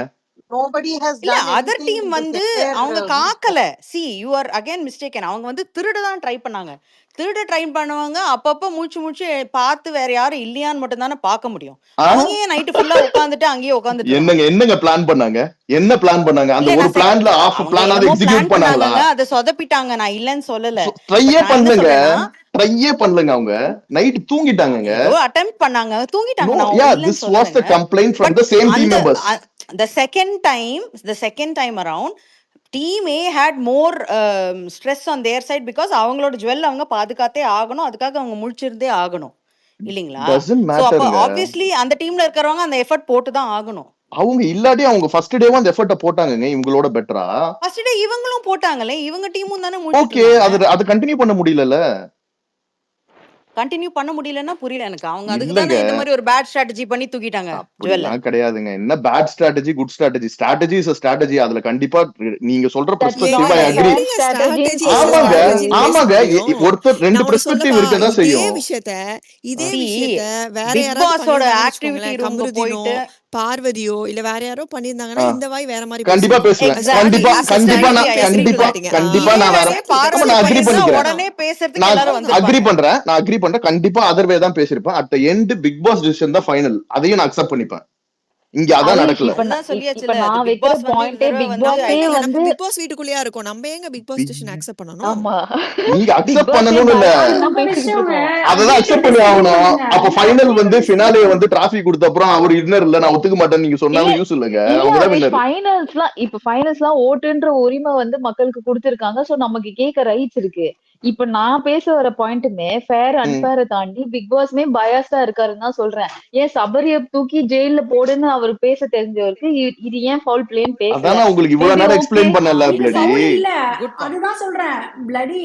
nobody has இல்ல done other anything team in this வந்து entire அவங்க week. காக்கல. See you are again mistaken. அவங்க வந்து திருட தான் ட்ரை பண்ணாங்க. திருட ட்ரை பண்ணுவாங்க. அப்பப்ப மூச்சு பார்த்து வேற யாரும் இல்லையான்னு மட்டும் தானே பார்க்க முடியும். ஆ? அவங்க ஏன் நைட்டு ஃபுல்லா உட்காந்துட்டு அங்கேயே உட்காந்துட்டு இருக்கணும்? என்னங்க பிளான் பண்ணாங்க? என்ன பிளான் பண்ணாங்க? அந்த இல்ல ஒரு நான் பிளான்ல ஆஃப் அவங்க பிளானாவது என்னமோ எக்ஸிக்யூட் பிளான் பண்ணாங்களா? பண்ணாங்கங்க. அதை சொதப்பிட்டாங்க. நான் இல்லைன்னு சொல்லல. பட் ட்ரையே நான் என்ன பண்ணலங்க. சொல்றேன்னா, ட்ரையே பண்ணலங்க அவங்க. நைட் தூங்கிட்டாங்கங்க. ஏதோ அட்டெம்ப்ட் பண்ணாங்க, தூங்கிட்டாங்க. No, நான் yeah, இல்லைன்னு this was the சொல்லலைங்க. complaint from but the same team அந்த members. the second time around team A had more stress on their side because அவங்களோட ஜுவல் அவங்க பாதுகாத்தே ஆகணும். அதுக்காக அவங்க முழிச்சிருந்தே ஆகணும் இல்லைங்களா? Doesn't ஸோ அப்போ matterங்க. ஆப்வியஸ்லி அந்த டீம்ல இருக்கிறவங்க அந்த எஃபர்ட் போட்டு தான் ஆகணும். அவங்க இல்லாட்டி அவங்க ஃபர்ஸ்ட் டேவும் அந்த எஃபர்ட்ட போட்டாங்கங்க இவங்களோட பெட்டரா. ஃபர்ஸ்ட் டே இவங்களும் போட்டாங்களே, இவங்க டீமும் தானே முழிச்சிட்டு ஓகே இருந்தாங்க. அது கண்டினியூ பண்ண முடியலல்ல. கண்டினியூ பண்ண முடியலன்னா புரியல எனக்கு. அவங்க அதுக்கு இல்லங்க தானே இந்த மாதிரி ஒரு பேட் ஸ்ட்ராட்டஜி பண்ணி தூக்கிட்டாங்க ஜுவல்ல. அப்படிலாம் கிடையாதுங்க. என்ன bad strategy good strategy? Strategy is a strategy. அதுல கண்டிப்பா நீங்க சொல்ற That's perspective not I a agree. fair எப்படிங்க strategy ஸ்ட்ராட்டஜி ஆமாங்க ஸ்ட்ராட்டஜின்னு பேச ஆமாங்க முடியும்? ஒருத்தர் ரெண்டு நான் ஒண்ணு பெர்ஸ்பெக்டிவ் சொல்லவா? இருக்கதான் இதே செய்யும். விஷயத்த வேற பிக் யாராவது பாஸோட பண்ணியிருந்தாங்கன்னு ஆக்டிவிட்டி வச்சுக்கோங்களேன், ரூம்க்கு கமருதீனோ போயிட்டு பார்வதியோ இல்ல வேற யாரோ பண்ணியிருந்தாங்கன்னா ஆ, இந்த வாய் வேற மாதிரி கண்டிப்பா பேசியிருக்கும். பேசுவேன். எக்ஸாக்ட்லி கண்டிப்பா ஆஸ் அ கண்டிப்பா ஸ்ட்ராட்டஜி நான் ஐ அக்ரி டு கண்டிப்பா தட். கண்டிப்பா இதே நான் வேற வேலையை ஆமா பார்வதி நான் அக்ரி பண்ணியிருந்தா பண்ணிக்கிறேன். உடனே பேசுறதுக்கு நான் எல்லாரும் அக்ரி வந்திருப்பாங்க. பண்றேன். நான் அக்ரி பண்றேன். கண்டிப்பா அதர்வே தான் பேசியிருப்பேன். At the end Bigg Boss decision தான் ஃபைனல். அதையும் நான் அக்செப்ட் பண்ணிப்பேன். இங்க அதான் ஹரிஷ் நடக்கல. இப்ப அதுதான் இப்ப சொல்லியாச்சுல. அது நான் பிக் வைக்கிற பாஸ் வந்து இந்த பாயிண்டே தடவை பிக் வந்து அப்ப பாஸே என்னங்க வந்து நம்ம பிக் பாஸ் வீட்டுக்குள்ளேயா இருக்கோம், நம்ம ஏங்க Bigg Boss Big- decision accept பண்ணணும்? ஆமா நீங்க பிக் அக்செப்ட் பாஸே பண்ணணும்னு இல்ல. பயந்து அது தான் உங்க பேசிக்கிட்டு விஷயங்க. இருக்கோம். அததான் அக்ரி டு அக்செப்ட் பண்ணி டிஸ்அக்ரி ஆகணும். பண்ணுங்க. அப்ப நீங்க ஃபைனல் அக்ரி டு வந்து டிஸ்அக்ரி ஃபினாலே வந்து பண்ணுங்க. டிராஃபி கொடுத்த அப்புறம் அவர் வின்னர் இல்ல நான் ஒத்துக்க மாட்டேன்னு நீங்க இல்ல சொன்னாலும் யூஸ் இல்லங்க. இல்ல அவங்க தான் ஹரிஷ் வின்னர். ஃபைனல்ஸ்லாம் ஓட்டுன்ற உரிமை வந்து மக்களுக்கு கொடுத்திருக்காங்க. சோ நமக்கு கேட்க ரைட்ஸ் இருக்கு. இப்ப நான் பேச வர பாயிண்ட்டுமே ஃபேர் அன்ஃபேரை தாண்டி பிக் பாஸ்மே பயாஸ்டா இருக்காருன்னு தான் சொல்றேன். ஏன் சபரிய தூக்கி ஜெயில போடுன்னு அவர் பேச தெரிஞ்சவருக்கு இது ஏன் ஃபவுல் பிளேன்னு பேசல. அதான் நான் உங்களுக்கு இவ்வளவு மேபி நேரம் ஓகே எக்ஸ்பிளைன் பண்ணல இது பிளடி. ஃபவுல் இல்ல. Good point. அதுதான் சொல்றேன். பிளடி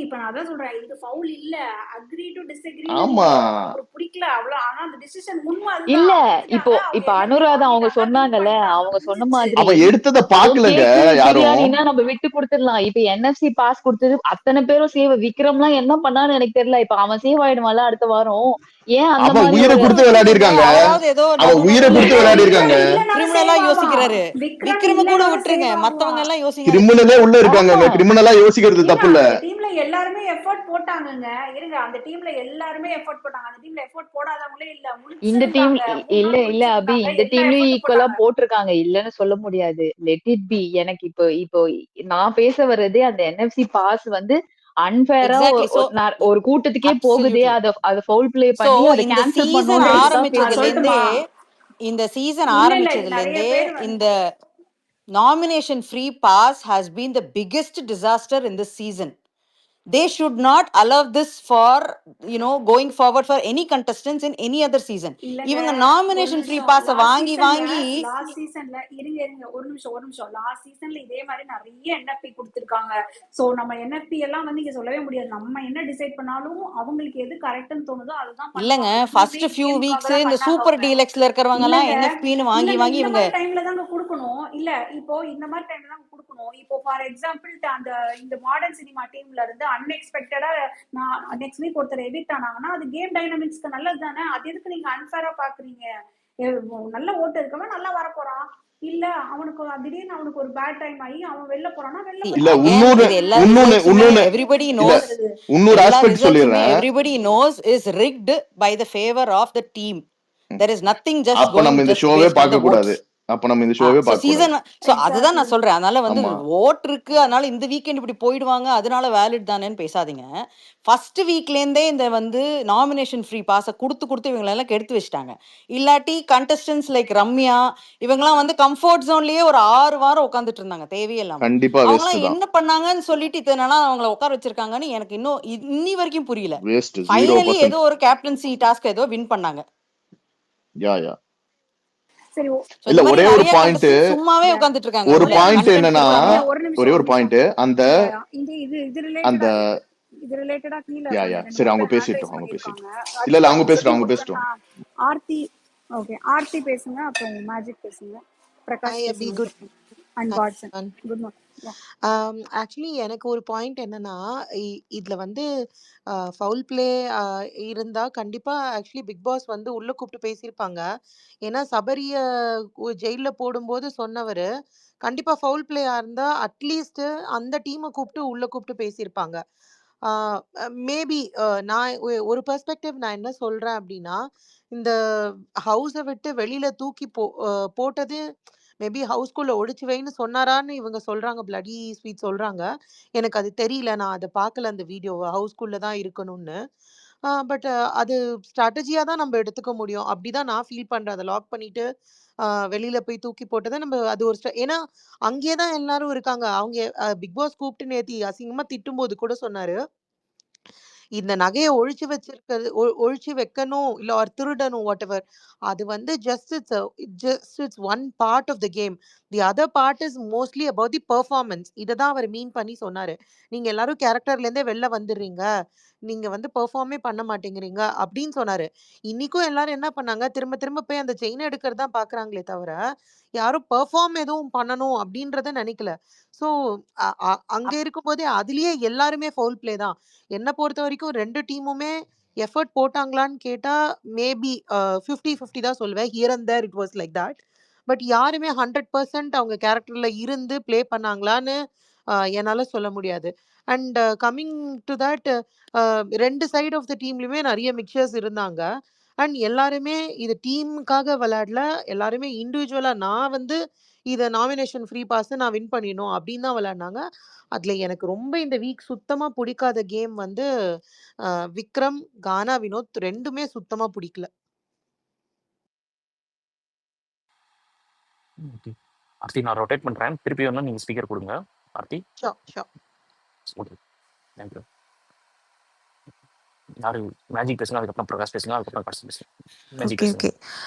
இப்ப நான் அதான் சொல்றேன். இது ஃபவுல் இல்ல. அக்ரி டு டிஸ்அக்ரின்னு ஆமா நீங்க அவருக்கு பிடிக்கல அவ்வளவு. ஆனா அந்த டிசிஷன் உண்மை இல்ல அதுதான். இப்போ விட்டுட்டாங்க. அவங்க இப்ப எல்லாத்தையும் அனுராதா அவங்க வாங்கிட்டாங்க, வின் சொன்னாங்கல்ல, பண்ணிட்டாங்க, அவங்க சொன்ன முடிஞ்சிருச்சு. மாதிரி அவன் எடுத்தத ஏதோ பாக்கலங்க கேக்கு யாரும். பிரியாணினா நம்ம விட்டு கொடுத்துடலாம். இப்ப என்எஃப்சி பாஸ் கொடுத்தது அத்தனை பேரும் சேவ். விக்ரம்லாம் என்ன பண்ணான்னு எனக்கு தெரியல. இப்ப அவன் சேவ் ஆயிடுவான்ல அடுத்த வாரம். ஏன் அந்த அவன் மாதிரி உயிரை ஒரு கொடுத்து விளையாடி இருக்காங்க. அவராவது ஏதோ அவன் உயிரை கொடுத்து இல்லங்க விளையாடி விக்ரம் இருக்காங்க. இல்லனாலும் கிரிமினலா சேவ் யோசிக்கிறாரு. ஆவான். விக்ரம் விக்ரம கூட இல்லனாலும் விட்டுருங்க, சேவ் மத்தவங்க ஆவான். எல்லாம் யோசிங்க. கிரிமினலே உள்ள இருக்காங்க. ஆமா கிரிமினலா யோசிக்கிறது ஏங்க தப்பு இல்ல. அந்த டீம்ல எல்லாருமே எஃபோர்ட் போட்டாங்கங்க. இருங்க அந்த டீம்ல எல்லாருமே எஃபோர்ட் போட்டாங்க. அந்த டீம்ல எஃபோர்ட் போடாதவங்களே இல்ல. இந்த டீம் முழிச்சிருந்தாங்க. 3 இல்ல நாள் இல்ல அபி, முழிச்சிருந்தாங்க. இந்த எல்லா டீம்லயும் எஃபோர்ட் ஈக்குவலா போட்டாங்க. போட்டிருக்காங்க. இல்லன்னு சொல்ல முடியாது. Let it be. எனக்கு இப்போ இப்போ நான் பேச வர்றதே அந்த என்எஃப்சி பாஸ் வந்து அன்பேரா எக்ஸாக்ட்லி. சோ ஒரு கூட்டத்துக்கே போகுதே, அப்சல்யூட்லி. அத ஃபவுல் பிளே சோ பண்ணி அதை இந்த கேன்சல் சீசன் பண்ணணுன்றதுக்காக நான் பேசிட்டு ஆரம்பிச்சதுல இருந்தே சொல்லட்டுமா? இந்த சீசன் இல்ல இது ஆரம்பிச்சதுல நிறைய இருந்தே பேர் வந்து இந்த nomination free pass has been the biggest disaster in this season. They should not allow this for going forward for any contestants in any other season. இல்லங்க இவங்க ஒரு nomination free நிமிஷம். pass லாஸ்ட் வாங்கி சீசன்ல இருங்க ஒரு நிமிஷம். லாஸ்ட் சீசன்ல இதே மாதிரி நிறைய என்எஃப்பி கொடுத்திருக்காங்க. சோ நம்ம என்எஃப்பி எல்லாம் வந்து இங்க சொல்லவே முடியாது. நம்ம என்ன டிசைட் பண்ணாலும் அவங்களுக்கு எது கரெக்ட்னு தோணுதோ அதுதான் இல்லங்க பண்ணுவாங்க. ஃபர்ஸ்ட் ஃபியூ வீக்ஸ் இந்த சூப்பர் டீலக்ஸ்ல இருக்கிறவங்க எல்லாம் இல்லங்க NFPன்னு வாங்கி இல்லங்க வாங்கி இந்த இவங்க மாதிரி டைம்ல தாங்க கொடுக்கணும். இல்ல இப்போ இந்த மாதிரி டைம்ல தான் கொடுக்கணும். இருக்கும். இப்போ ஃபார் எக்ஸாம்பிள் அந்த இந்த மாடர்ன் சினிமா டீம்ல இருந்து அன்எக்ஸ்பெக்டடா நான் நெக்ஸ்ட் வீக் ஒருத்தர் எவிக்ட் ஆனாங்கன்னா அது கேம் டைனமிக்ஸ்க்கு நல்லது தானே. அது எதுக்கு நீங்க அன்ஃபேரா பாக்குறீங்க? நல்ல ஓட்டு இருக்கவன் நல்லா வரப்போறான். இல்ல அவனுக்கு திடீர்னு அவனுக்கு ஒரு பேட் டைம் ஆகி அவன் வெளில போறான்னா வெளில See, இல்ல போறான். again, இன்னொன்னு இது எல்லா இன்னொன்னு ரிசல்ட்ஸுமே இன்னொன்னு everybody இல்ல knows. வருது. இன்னொரு எல்லா ஆஸ்பெக்ட் ரிசல்ட்ஸுமே சொல்லிடுறேன். everybody knows is rigged by the favor of the team. ம். There is nothing just அப்ப going நம்ம இந்த just ஷோவே based on the பார்க்க கூடாது. votes. அப்ப நம்ம இந்த ஷோவே ஸோ பார்க்க கூடாது. சீசன் ஸோ அதுதான் நான் எக்ஸாக்ட்லி. சொல்றேன். அதனால வந்து ஆமா ஓட் இருக்கு, அதனால இந்த வீக்கெண்ட் இப்படி போயிடுவாங்க, அதனால வேலிட் தானேன்னு பேசாதீங்க. ஃபர்ஸ்ட் வீக்லேருந்தே இந்த வந்து நாமினேஷன் ஃப்ரீ பாஸை கொடுத்து இவங்களெல்லாம் கெடுத்து வச்சுட்டாங்க. இல்லாட்டி கண்டஸ்டன்ஸ் லைக் ரம்யா இவங்கலாம் வந்து கம்ஃபர்ட் ஜோன்லயே ஒரு 6 வாரம் உட்காந்துட்டு இருந்தாங்க தேவையில்லாம. கண்டிப்பா வேஸ்ட் அவங்களாம் தான். என்ன பண்ணாங்கன்னு சொல்லிட்டு இத்தனை நாளா அவங்கள உட்கார வச்சிருக்காங்கன்னு எனக்கு இன்னும் இன்னி வரைக்கும் புரியல. Waste finally 0%. ஏதோ ஒரு கேப்டன்சி டாஸ்க் ஏதோ வின் பண்ணாங்க. யா சரி ஸோ இல்ல இந்த மாதிரி ஒரே ஒரு நிறைய பாயிண்ட் கண்டஸ்டன்ஸ் சும்மாவே யா உட்காந்துட்டு இருக்காங்க ஒரு உள்ள, இல்ல பாயிண்ட் கண்டென்ட் என்னன்னா இல்லாம. இல்ல ஒரு நிமிஷம் ஒரே ஒரு ஒரு நிமிஷம். பாயிண்ட் அந்த யா இது இது இது அந்த ரிலேட்டடா இது ரிலேட்டடா கீழே யா ரெண்டு சரி மூணு அவங்க பேர் ஹேண்ட் பேசிட்டோம் ரைஸ் அவங்க பேசிட்டோம். பண்ணியிருக்காங்க. இல்ல அதுக்கு அவங்க அவங்க பேசிட்டோம் எப்படி அவங்க கொடுத்த பேசிட்டோம். ஆர்த்தி. ஓகே, ஆர்த்தி பேசுங்க, அப்புறம் மேஜிக் பேசுங்க, பிரகாஷ் Hi, Abhi. பேசுங்க, Good. And Hi, Godson. everyone. Good morning. Actually எனக்கு ஒரு பாயிண்ட் என்னன்னா, இதுல வந்து ஃபவுல் பிளே இருந்தா கண்டிப்பா ஆக்சுவலி பிக் பாஸ் வந்து உள்ள கூப்பிட்டு பேசியிருப்பாங்க. ஏன்னா சபரிய ஜெயில்ல போடும்போது சொன்னவரு, கண்டிப்பா ஃபவுல் பிளேயா இருந்தா அட்லீஸ்ட் அந்த டீமை கூப்பிட்டு உள்ள கூப்பிட்டு பேசியிருப்பாங்க. மேபி நான் ஒரு பெர்ஸ்பெக்டிவ் நான் என்ன சொல்றேன் அப்படின்னா, இந்த ஹவுஸை விட்டு வெளியில தூக்கி போட்டது மேபி ஹவுஸ்குள்ள ஒழிச்சு வைன்னு சொன்னாரான்னு இவங்க சொல்றாங்க. பிளடி ஸ்வீட் சொல்றாங்க. எனக்கு அது தெரியல. நான் அதை பார்க்கல அந்த வீடியோவை. ஹவுஸ்குள்ள தான் இருக்கணும்னு. பட் அது ஸ்ட்ராட்டஜியா தான் நம்ம எடுத்துக்க முடியும். அப்படிதான் நான் ஃபீல் பண்றேன். அதை லாக் பண்ணிட்டு வெளியில போய் தூக்கி போட்டதை நம்ம அது ஒரு ஏன்னா அங்கேயே தான் எல்லாரும் இருக்காங்க. அவங்க பிக் பாஸ் கூப்பிட்டு நேத்தி அசிங்கமா திட்டும்போது கூட சொன்னாரு, இந்த நகையை ஒழிச்சு வச்சிருக்கிறது ஒழிச்சு வைக்கணும் இல்ல ஒரு திருடணும் வாட் எவர், அது வந்து it's one part of the game. The other part is mostly about the performance. இதை தான் அவர் மீன் பண்ணி சொன்னாரு. நீங்க எல்லாரும் கேரக்டர்ல இருந்தே வெளில வந்துடுறீங்க, நீங்க வந்து பெர்ஃபார்மே பண்ண மாட்டேங்கிறீங்க அப்படின்னு சொன்னாரு. இன்னைக்கும் எல்லாரும் என்ன பண்ணாங்க, திரும்ப திரும்ப போய் அந்த செயின் எடுக்கிறது தான் பாக்குறாங்களே தவிர யாரும் பெர்ஃபார்ம் எதுவும் பண்ணணும் அப்படின்றத நினைக்கல. ஸோ அங்க இருக்கும்போதே அதுலயே எல்லாருமே ஃபவுல் பிளே தான். என்ன பொறுத்த வரைக்கும் 2 டீமுமே எஃபர்ட் போட்டாங்களான்னு கேட்டா மேபி 50-50 தான் சொல்லுவேன். Here and there it was like that. But யாருமே 100% அவங்க கேரக்டர்ல இருந்து ப்ளே பண்ணாங்களான்னு என்னால சொல்ல முடியாது. And coming to that, 2 side of the டீம்லயுமே நிறைய மிக்சர்ஸ் இருந்தாங்க. அண்ட் எல்லாருமே இது டீமுக்காக விளையாடல. எல்லாருமே இண்டிவிஜுவலா நான் வந்து இதை நாமினேஷன் ஃப்ரீ பாஸ் நான் வின் பண்ணிடணும் அப்படின்னு தான் விளையாடினாங்க. அதுல எனக்கு ரொம்ப இந்த வீக் சுத்தமா பிடிக்காத கேம் வந்து விக்ரம், கானா வினோத் 2மே சுத்தமா பிடிக்கல. ஓகே. ஆர்த்தி நான் ரொட்டேட் பண்றேன். திருப்பி வேணா நீங்க ஸ்பீக்கர் கொடுங்க ஆர்த்தி. ஷோர். Okay, thank you. யாரு மேஜிக் பேசுங்க, அதுக்கப்புறம் பிரகாஷ் பேசுங்க, அதுக்கப்புறம் காட்சி பேசுங்க. மேஜிக் ஓகே, பேசுங்க. ஓகே.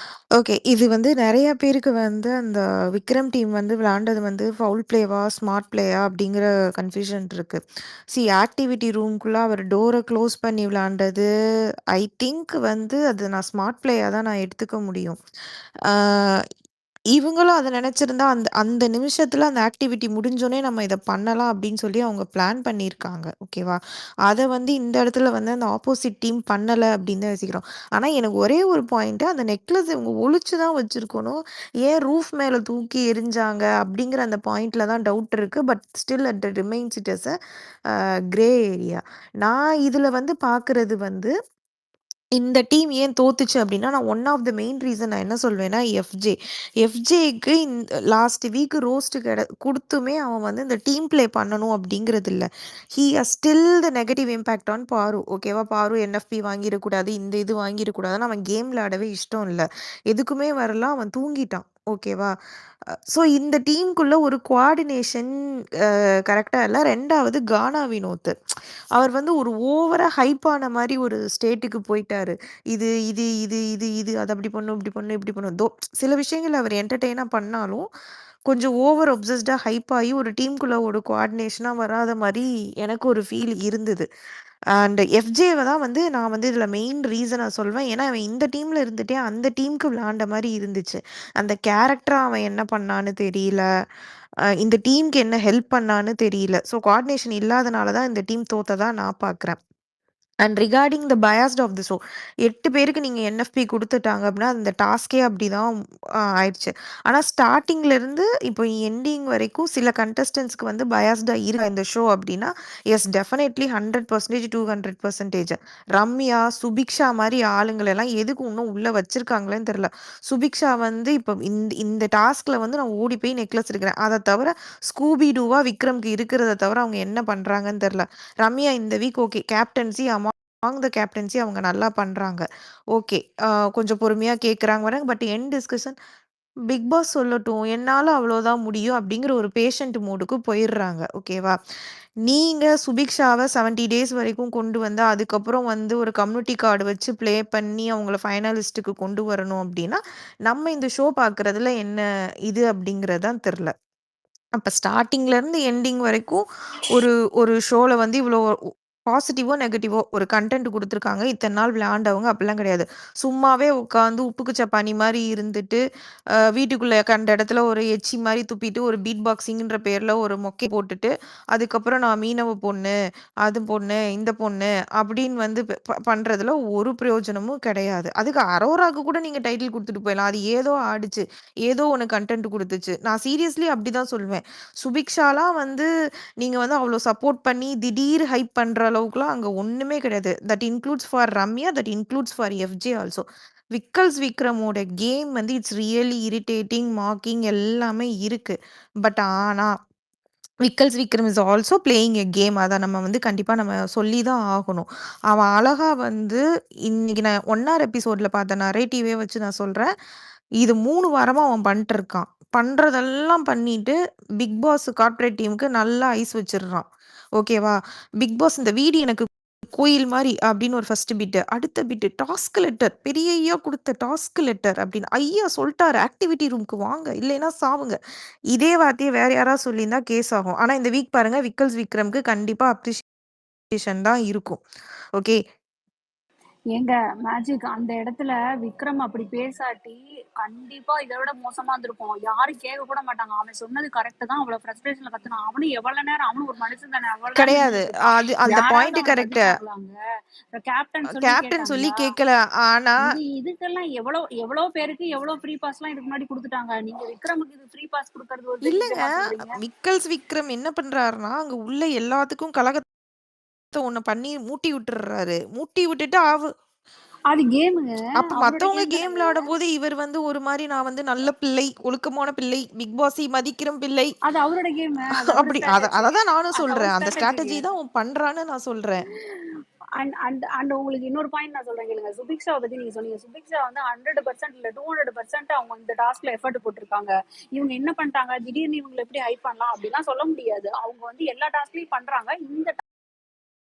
ஓகே. இது வந்து நெறைய பேருக்கு வந்து அந்த விக்ரம் டீம் வந்து விளையாண்டது வந்து ஃபவுல் பிளேவா, ஸ்மார்ட் பிளேயா அப்படிங்கிற கன்ஃப்யூஷன் இருக்கு. ஆக்டிவிட்டி ரூம்குள்ள அவர் டோர க்ளோஸ் பண்ணி விளையாண்டது, ஐ திங்க் வந்து அது நான் ஸ்மார்ட் பிளேயா தான் நான் எடுத்துக்க முடியும். ஆ இவங்களும் அத நெனச்சிருந்தா, அந்த அந்த நிமிஷத்துல அந்த ஆக்டிவிட்டி முடிஞ்சோனே நம்ம இத பண்ணலாம் அப்படின்னு சொல்லி அவங்க பிளான் பண்ணியிருக்காங்க. ஓகேவா? அத வந்து இந்த இடத்துல வந்து அந்த ஆப்போசிட் டீம் பண்ணல அப்படின்னு தான் யோசிக்கிறோம். ஆனா எனக்கு ஒரே ஒரு பாயிண்ட், அந்த நெக்லஸ் இவங்க ஒளிச்சு தான் வச்சிருக்கணும். ஏன் ரூஃப் மேல தூக்கி எறிஞ்சாங்க அப்படிங்கிற அந்த பாயிண்ட்ல தான் டவுட் இருக்கு. But still it remains it as a grey area. நான் இதுல வந்து பார்க்குறது வந்து இந்த டீம் ஏன் தோத்துச்சு அப்படின்னா, நான் one of the main reason நான் என்ன சொல்வேன்னா, எஃப்ஜேக்கு லாஸ்ட் வீக் ரோஸ்ட் குடுத்துமே அவன் வந்து இந்த டீம் ப்ளே பண்ணணும் அப்படிங்கிறது இல்ல. He has still the negative impact on Paaru. ஓகேவா? பாரு என்எஃப்பி வாங்கிடக்கூடாது, இந்த இது வாங்கிடக்கூடாதுன்னு அவன் கேம் விளையாடவே இஷ்டம் இல்ல. எதுக்குமே வரல, அவன் தூங்கிட்டான். ஓகேவா? ஸோ இந்த டீமுக்குள்ள ஒரு கோஆர்டினேஷன் கரெக்ட்டா இல்ல. 2வது கானா வினோத். அவர் வந்து ஒரு ஓவரா ஹைப் ஆன மாரி ஒரு ஸ்டேட்டுக்கு போயிட்டாரு. இது அத அப்படி பண்ணும், இப்படி பண்ணும், இப்படி பண்ணும். சில விஷயங்கள் அவர் என்டர்டெயினா பண்ணாலும், கொஞ்சம் ஓவர் அப்சஸ்டா ஹைப் ஆயி ஒரு டீமுக்குள்ள ஒரு கோஆர்டினேஷனா வராத மாரி எனக்கு ஒரு ஃபீல் இருந்தது. அண்ட் எஃப்ஜேவ தான் வந்து நான் வந்து இதுல மெயின் ரீசனா சொல்வேன். ஏன்னா, அவன் இந்த டீம்ல இருந்துட்டே அந்த டீமுக்கு விளையாண்ட மாரி இருந்துச்சு. அந்த கேரக்டரா அவன் என்ன பண்ணான்னு தெரியல. இந்த டீமுக்கு என்ன ஹெல்ப் பண்ணான்னு தெரியல. ஸோ கோஆர்டினேஷன் இல்லாதனால தான் இந்த டீம் தோத்ததா நான் பார்க்குறேன். And regarding the biased of the show 8 பேருக்கு நீங்கள் என்எஃப்பி கொடுத்துட்டாங்க அப்படின்னா அந்த டாஸ்கே அப்படி தான் ஆயிடுச்சு. ஆனால் ஸ்டார்டிங்லேருந்து இப்போ எண்டிங் வரைக்கும் சில கண்டஸ்டன்ஸ்க்கு வந்து பயாஸ்டாக இருக்கா இந்த ஷோ அப்படின்னா எஸ் டெஃபினெட்லி 100% 200%. ரம்யா, சுபிக்ஷா மாதிரி ஆளுங்களெல்லாம் எதுக்கு இன்னும் உள்ளே வச்சிருக்காங்களேன்னு தெரில. சுபிக்ஷா வந்து இப்போ இந்த டாஸ்கில் வந்து நான் ஓடி போய் நெக்லஸ் எடுக்கிறேன், அதை தவிர ஸ்கூபி டூவா விக்ரம்க்கு இருக்கிறத தவிர அவங்க என்ன பண்ணுறாங்கன்னு தெரில. ரம்யா இந்த week okay captaincy the captaincy அவங்க நல்லா பண்றாங்க. ஓகே. கொஞ்சம் பொறுமையா கேட்குறாங்க வராங்க. But end discussion Bigg Boss சொல்லட்டும். என்னால அவ்வளோதான் முடியும் அப்படிங்கிற ஒரு பேஷண்ட் மோடுக்கு போயிடுறாங்க. ஓகேவா? நீங்க சுபிக்ஷாவ 70 டேஸ் வரைக்கும் கொண்டு வந்து, அதுக்கப்புறம் வந்து ஒரு கம்யூனிட்டி கார்டு வச்சு ப்ளே பண்ணி அவங்கள ஃபைனலிஸ்ட்டுக்கு கொண்டு வரணும் அப்படின்னா, நம்ம இந்த ஷோ பார்க்குறதுல என்ன இது அப்படிங்கிறது தான் தெரில. அப்ப ஸ்டார்ட்டிங்லேருந்து எண்டிங் வரைக்கும் ஒரு ஒரு ஷோல வந்து இவ்வளோ பாசிட்டிவோ, நெகட்டிவோ ஒரு கன்டென்ட் குடுத்துருக்காங்க. இத்தன நாள் விளையாண்டவங்க அப்படிலாம் கிடையாது. சும்மாவே உட்காந்து உப்புக்கு சப்பானி மாரி இருந்துட்டு, வீட்டுக்குள்ள கண்ட இடத்துல ஒரு எச்சி மாரி துப்பிட்டு, ஒரு பீட் பாக்ஸிங்ன்ற பேர்ல ஒரு மொக்கை போட்டுட்டு, அதுக்கப்புறம் நான் மீனவ பொண்ணு, அது பொண்ணு, இந்த பொண்ணு அப்படின்னு வந்து பண்றதுல ஒரு பிரயோஜனமும் கிடையாது. அதுக்கு அரோராக்கு கூட நீங்க டைட்டில் குடுத்துட்டு போயிடலாம். அது ஏதோ ஆடுச்சு. ஏதோ ஒண்ணு கன்டென்ட் குடுத்துச்சு. நான் சீரியஸ்லி அப்படிதான் சொல்வேன். சுபிக்ஷாலாம் வந்து நீங்க வந்து அவ்ளோ சப்போர்ட் பண்ணி திடீர் ஹைப் பண்ற அளவுக்குலாம் அங்க ஒண்ணுமே கிடையாது. That includes for Ramya, that includes for FJ also. Vikkals விக்ரமோட கேம் வந்து இட்ஸ் ரியலி இரிட்டேட்டிங், மாக்கிங் எல்லாமே இருக்கு. பட் ஆனா Vikkals Vikram is also playing a game. அத நம்ம வந்து கண்டிப்பா நம்ம சொல்லி தான் ஆகணும். அவன் அழகா வந்து இன்னைக்கு நான் 1 எபிசோட்ல பார்த்த நரேட்டிவே வச்சு நான் சொல்றேன். இது 3 வாரமா அவன் பண்ணிட்டு இருக்கான். பண்றதெல்லாம் பண்ணிட்டு, பிக் பாஸ் கார்ப்பரேட் டீமுக்கு நல்லா ஐஸ் வச்சிடுறான். ஓகேவா? பிக் பாஸ் இந்த வீடு எனக்கு கோயில் மாரி அப்படின்னு ஒரு ஃபர்ஸ்ட் பிட்டு. அடுத்த பிட்டு டாஸ்க் லெட்டர். பெரிய ஐயா குடுத்த டாஸ்க் லெட்டர் அப்படின்னு. ஐயா சொல்ட்டாரு ஆக்டிவிட்டி ரூம்க்கு வாங்க. இல்லைன்னா சாவுங்க. இதே வார்த்தைய வேற யாராவது சொல்லியிருந்தா கேஸ் ஆகும். ஆனா இந்த வீக் பாருங்க விக்கல்ஸ் விக்ரம்க்கு கண்டிப்பா அப்ரிசியேஷன் தான் இருக்கும். ஓகே. ஏங்க மேஜிக் அந்த இடத்துல விக்ரம் அப்படி பேசாட்டி கண்டிப்பா இதை விட மோசமா இருந்திருக்கும். யாரும் கேட்க கூட மாட்டாங்க. அவன் சொன்னது கரெக்ட் தான். அவ்வளவு ஃப்ரஸ்ட்ரேஷன்ல கத்துனான். அவனும் எவ்வளவு நேரம் அவனும் ஒரு மனுஷன் தானே, அவ்வளவு நேரம் கிடையாது. நின்னுட்டு இருப்பான். அது அந்த யாராவது பாயிண்ட் அவனை கரெக்ட். மதிச்சாங்களாங்க? கேப்டன் சொல்லி கேப்டன் சொல்லி கேட்டாங்களா? கேட்கல. ஆனா இதுக்கெல்லாம் எவ்வளவு பேருக்கு எவ்வளவு ஃப்ரீ பாஸ் எல்லாம் இதுக்கு முன்னாடி கொடுத்துட்டாங்க. நீங்க விக்ரமுக்கு இது ஃப்ரீ பாஸ் கொடுக்கறது ஒரு பெரிய இல்லங்க. விஷயமா சொல்றீங்க. விக்கல்ஸ் விக்ரம் என்ன பண்றாருன்னா, அங்க உள்ள எல்லாத்துக்கும் கலகத்த ஒண்ணு பண்ணி மூட்டி விட்டுறாரு. மூட்டி விட்டுட்டு அது கேமுங்க. அப்ப அவரோட மத்தவங்க கேம் கேம் தானேங்க. விளையாடும்போது இவர் வந்து ஒரு மாரி நான் வந்து நல்ல பிள்ளை, ஒழுக்கமான பிள்ளை, பிக் பாஸை மதிக்கிற பிள்ளை. அது அவரோட கேம். அது அவரோட அப்படி ஸ்ட்ராட்டஜி. அததான் நானும் அது அவர் சொல்றேன். அந்த ஸ்ட்ராட்டஜிங்க. ஸ்ட்ராட்டஜி தான் அவன் பண்றான்னு நான் சொல்றேன். அண்ட் உங்களுக்கு இன்னொரு பாயிண்ட் நான் சொல்றேன் கேளுங்க. சுபிக்ஷாவை பத்தி நீங்க சொன்னீங்க. சுபிக்ஷா வந்து 100% இல்ல 200% அவங்க இந்த டாஸ்க்ல எஃபர்ட் போட்டிருக்காங்க. இவங்க என்ன பண்ணிட்டாங்க, திடீர்னு இவங்களை எப்படி ஹைப் பண்ணலாம் அப்படிலாம் சொல்ல முடியாது. அவங்க வந்து எல்லா டாஸ்க்லயும் பண்றாங்க. இந்த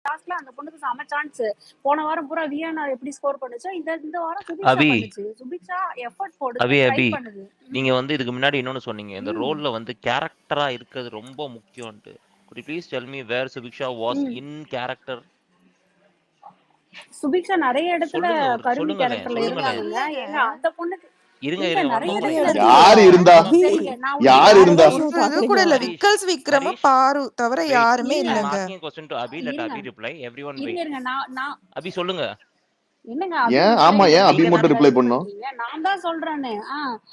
டாஸ்க்ல அந்த பொண்ணுக்கு செம சான்ஸ். போன வாரம் பூரா வியனார் எப்படி ஸ்கோர் பண்ணுச்சோ இந்த வாரம் சுபிக்ஷா அபி பண்ணுச்சு. சுபிக்ஷா எஃபர்ட் போடுது, அபி ட்ரை அபி பண்ணுது. நீங்க வந்து இதுக்கு முன்னாடி இன்னொன்னு சொன்னீங்க, இந்த ம். ரோல்ல வந்து கேரக்டரா இருக்கிறது ரொம்ப முக்கியம்ட்டு. could you please tell me where Subiksha was ம். in character? சுபிக்ஷா நிறைய இடத்துல சொல்லுங்க கருவி சொல்லுங்களேன் கேரக்டர்ல சொல்லுங்களேன் இருந்தாங்கங்க. இல்லங்க. ஏங்க அந்த பொண்ணுக்கு இருங்க ஏங்க இருங்க நிறைய வரணும் நிறைய இடத்துல வரணும் இருக்கு. யார் வரணும் இருந்தா வரணும் சரிங்க, நான் ஒண்ணு யார் கேக்குறேன். இருந்தா ஒரு இது கூட இல்ல. ஹரிஷ் விக்கல்ஸ் விக்ரம் ஹரிஷ் பாரு தவிர வெயிட் யாருமே இருங்க I'm இல்லங்க. asking a question to Abhi. Let இருங்க Abhi reply. Everyone இருங்க wait. இருங்க நான் அபி சொல்லுங்க. என்னங்க அபி ஏன் ரிப்ளை ஆமா ஏன் அபி நீங்க மட்டும் தானே ரிப்ளை ரிப்ளை பண்ணும்? பண்றீங்க? நான் தான் சொல்றேனே.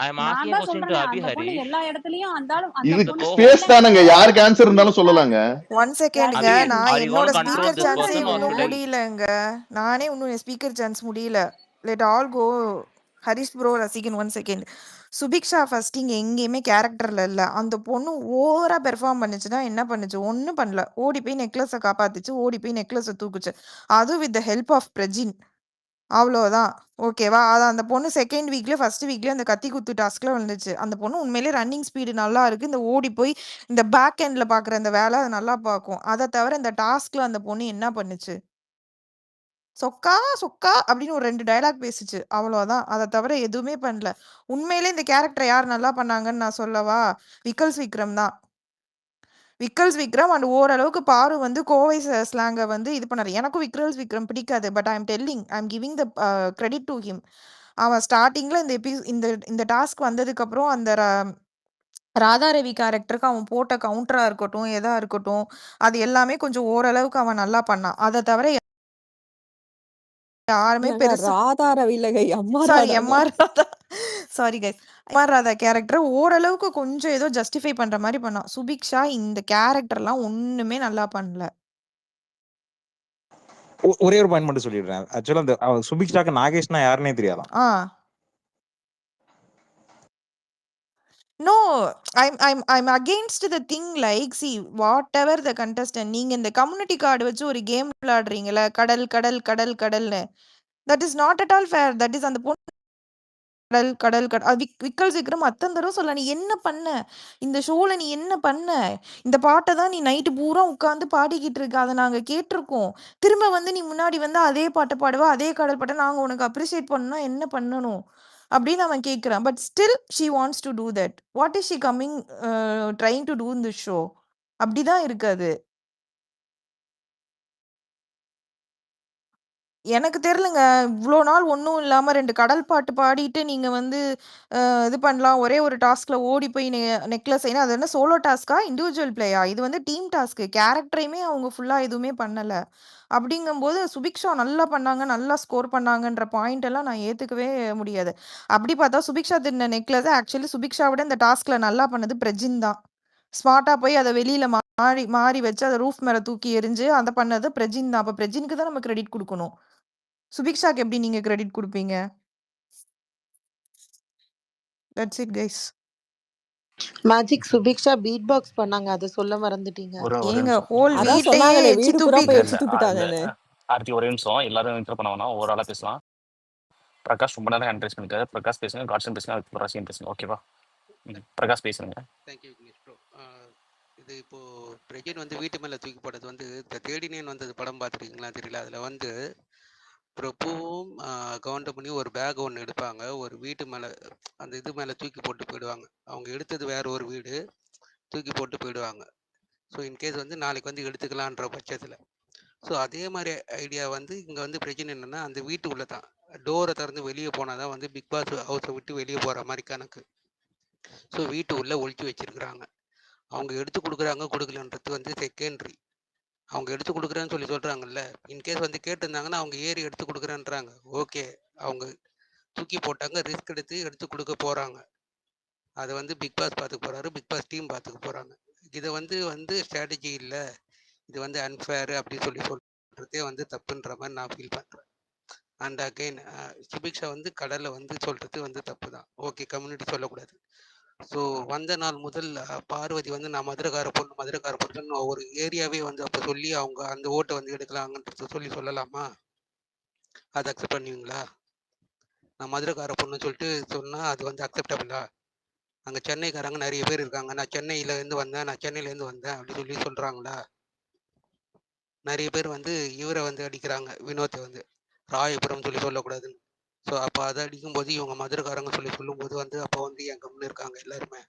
I'm நான் asking a தான் question to சொல்றேனே. Abhi அந்த பொண்ணு Harish. எல்லா இடத்துலயும் அந்த இது The பொண்ணு ஸ்பேஸ் co-host. தானங்க, இல்லங்க யாருக்கு ஆன்சர் இருந்தாலும் சுபிக்ஷா சொல்லலாங்க. ஒன் செகண்ட்ங்க. Abhi, கேக்குறேன். நான் are you என்னோட gonna control ஸ்பீக்கர் this சான்ஸே person or இன்னும் should I? முடியலங்க. நானே இன்னும் என் ஸ்பீக்கர் சான்ஸ் முடியல. Let all go. Harish bro ரசிகன் 1 செகண்ட். சுபிக்ஷா ஃபர்ஸ்ட் இங்க எங்கேயுமே கேரக்டர்ல இல்ல. அந்த பொண்ணு ஓவரா பெர்ஃபார்ம் பண்ணுச்சுன்னா என்ன பண்ணுச்சு? ஒண்ணும் பண்ணல. ஓடி போய் நெக்லஸை காப்பாத்துச்சு. ஓடி போய் நெக்லஸை தூக்குச்சு. அதுவும் with the help of Prajin. அவ்வளோதான். ஓகேவா? அது அந்த பொண்ணு செகண்ட் வீக்லயோ ஃபர்ஸ்ட் வீக்லயோ அந்த கத்தி குத்து டாஸ்க்ல வந்துச்சு. அந்த பொண்ணு உண்மையிலேயே ரன்னிங் ஸ்பீடு நல்லா இருக்கு. இந்த ஓடி போய் இந்த பேக் எண்ட்ல பாக்குற அந்த வேலை அது நல்லா பார்க்கும். அதை தவிர இந்த டாஸ்க்ல அந்த பொண்ணு என்ன பண்ணுச்சு? சொக்கா சொக்கா அப்படின்னு ஒரு 2 டயலாக் பேசுச்சு. அவ்வளோதான். அதை தவிர எதுவுமே பண்ணல. உண்மையிலே இந்த கேரக்டர் யார் நல்லா பண்ணாங்கன்னு நான் சொல்லவா? விக்கல்ஸ் விக்ரம் தான். விக்கல்ஸ் விக்ரம் அண்ட் ஓரளவுக்கு பாரு வந்து கோவை ஸ்லாங்கை வந்து இது பண்ணாரு. எனக்கும் விக்கல்ஸ் விக்ரம் பிடிக்காது. But I am telling, I am giving the credit to him. அவன் ஸ்டார்டிங்ல இந்த இந்த டாஸ்க் வந்ததுக்கு அப்புறம் அந்த ராதாரவி கேரக்டருக்கு அவன் போட்ட கவுண்டரா இருக்கட்டும், எதா இருக்கட்டும், அது எல்லாமே கொஞ்சம் ஓரளவுக்கு அவன் நல்லா பண்ணான். அத தவிர யாருமே இல்லங்க பெருசா ராதா ரவி இல்லங்க எம்ஆர் சாரி ராதாங்க. MR Radha sorry guys. MR Radha character ஓரளவுக்கு கொஞ்சம் ஏதோ ஜஸ்டிஃபை பண்ற மாரி பண்ணான். சுபிக்ஷா இந்த கேரக்டர்லாம் ஒண்ணுமே நல்லா பண்ணல. ஒரே ஒரு பாயிண்ட் மட்டும் சொல்லிடுறேன். ஆக்சுவலா அந்த சுபிக்ஷாக்கு நாகேஷ்னா யாருன்னே தெரியாதாம். ஆ. No, I'm against the thing like see whatever the contestant நீங்க இந்த கம்யூனிட்டி கார்டு வச்சு ஒரு கேம் விளையாடுறீங்கல்ல கடல் கடல் கடல் கடல்னு that is not at all fair. that is அந்த பொண்ணு கடல் கடல் அது விக்கல் விக்ரம் அத்தனை தடவை சொல்ல நீ என்ன பண்ண இந்த ஷோல நீ என்ன பண்ண இந்த பாட்டை தான் நீ நைட்டு பூரா உட்காந்து பாடிக்கிட்டு இருக்க அதை நாங்க கேட்டிருக்கோம் திரும்ப வந்து நீ முன்னாடி வந்து அதே பாட்டை பாடுவ அதே கடல் பாட்டை நாங்க உனக்கு அப்ரிஷியேட் பண்ணா என்ன பண்ணணும் அப்படின்னு அவன் கேட்குறான் but still she wants to do that what is she coming trying to do in this show அப்படிதான் இருக்காது எனக்கு தெரியலங்க. இவ்ளோ நாள் ஒண்ணும் இல்லாம 2 கடல் பாட்டு பாடிட்டு நீங்க வந்து இது பண்ணலாம். ஒரே ஒரு டாஸ்க்ல ஓடி போய் நெக்லஸ் ஏன்னா அது என்ன சோலோ டாஸ்க்கா? Individual player? இது வந்து டீம் டாஸ்க்கு. கேரக்டரையுமே அவங்க ஃபுல்லா எதுவுமே பண்ணல. அப்படிங்கும்போது சுபிக்ஷா நல்லா பண்ணாங்க, நல்லா ஸ்கோர் பண்ணாங்கன்ற பாயிண்ட் எல்லாம் நான் ஏத்துக்கவே முடியாது. அப்படி பார்த்தா சுபிக்ஷா திருடின நெக்லஸ ஆக்சுவலி சுபிக்ஷாவ விட இந்த டாஸ்க்ல நல்லா பண்ணது பிரஜின் தான். ஸ்மார்ட்டா போய் அத வெளியில மாறி மாறி வச்சு அத ரூஃப் மேல தூக்கி எறிஞ்சு அத பண்ணது பிரஜின் தான். அப்ப பிரஜினுக்கு தான் நம்ம கிரெடிட் குடுக்கணும். சுபிக்ஷாக்கு எப்படி நீங்க கிரெடிட் குடுப்பீங்க? That's it guys. Magic Subiksha beatbox பண்ணாங்க. அத சொல்ல மறந்துட்டீங்க. ஒரு ஒரு ஏங்க நிமிஷம். ஹோல் அதான் வீட்டையே சொன்னாங்களே எச்சி வீடு பூரா துப்பி போய் இல்ல எச்சு இல்ல துப்பிட்டாங்கன்னு. ஆர்த்தி ஒரே நிமிஷம். எல்லாரும் இன்டர் பண்ண வேணாம். ஒரு ஆளா பேசலாம். பிரகாஷ் ரொம்ப நேரம் ஹேண்ட் ரைஸ் பண்ணிருக்காரு. பிரகாஷ் பேசுங்க, காட்சன் பேசுங்க, அதுக்கு ரசிகன் பேசுங்க. ஓகேவா? பிரகாஷ் பேசுங்க. Thank you Vignesh bro. இது இப்போ பிரஜின் வந்து வீட்டு மேலே தூக்கி போட்டது வந்து இந்த தேடினேன் வந்தது படம் பார்த்துருக்கீங்களா தெரியல. அதில் வந்து பிரபுவும் கவுண்டமணி ஒரு பேக் ஒன்று எடுப்பாங்க, ஒரு வீட்டு மேலே அந்த இது மேலே தூக்கி போட்டு போயிடுவாங்க. அவங்க எடுத்தது வேற ஒரு வீடு, தூக்கி போட்டு போயிடுவாங்க. ஸோ இன்கேஸ் வந்து நாளைக்கு வந்து எடுத்துக்கலான்ற பட்சத்தில் ஸோ அதே மாதிரி ஐடியா வந்து இங்கே வந்து பிரச்சனை என்னென்னா அந்த வீட்டு உள்ள தான் டோரை திறந்து வெளியே போனால் தான் வந்து பிக் பாஸ் ஹவுஸை விட்டு வெளியே போகிற மாதிரி கணக்கு. ஸோ வீட்டு உள்ளே ஒழிச்சு வச்சிருக்கிறாங்க. அவங்க எடுத்து கொடுக்குறாங்க கொடுக்கலன்றது வந்து செகண்டரி. அவங்க எடுத்து கொடுக்குறேன்னு சொல்லி சொல்கிறாங்கல்ல, இன்கேஸ் வந்து கேட்டிருந்தாங்கன்னா அவங்க ஏறி எடுத்து கொடுக்குறேன்றாங்க. ஓகே, அவங்க தூக்கி போட்டாங்க, ரிஸ்க் எடுத்து கொடுக்க போகிறாங்க. அதை வந்து பிக் பாஸ் பார்த்துக்க போகிறாரு, பிக் பாஸ் டீம் பார்த்துக்க போகிறாங்க. இதை வந்து ஸ்ட்ராட்டஜி இல்லை, இது வந்து அன்ஃபேரு அப்படின்னு சொல்லி சொல்கிறதே வந்து தப்புன்ற மாதிரி நான் ஃபீல் பண்ணுறேன். அண்ட் அகெயின் சுபிக்ஷா வந்து கடலில் வந்து சொல்கிறது வந்து தப்பு தான். ஓகே, கம்யூனிட்டி சொல்லக்கூடாது. ஸோ வந்த நாள் முதல் பார்வதி வந்து நான் மதுரைக்கார பொண்ணு ஒரு ஏரியாவே வந்து அப்போ சொல்லி அவங்க அந்த ஓட்டை வந்து எடுக்கலாங்கன்றது சொல்லலாமா? அதை அக்செப்ட் பண்ணுவீங்களா? நான் மதுரைக்கார பொண்ணுன்னு சொல்லிட்டு சொன்னால் அது வந்து அக்செப்டபிளா? அங்கே சென்னைக்காரங்க நிறைய பேர் இருக்காங்க, நான் சென்னையிலேருந்து வந்தேன் அப்படி சொல்லி சொல்கிறாங்களா? நிறைய பேர் வந்து இவரை வந்து அடிக்கிறாங்க, வினோத்தை வந்து ராயபுரம் சொல்லி சொல்லக்கூடாதுன்னு. ஸோ அப்போ அதை அடிக்கும்போது இவங்க மதுரைக்காரங்க சொல்லி சொல்லும்போது வந்து அப்போ வந்து என் கம்முன்னு இருக்காங்க எல்லாருமே.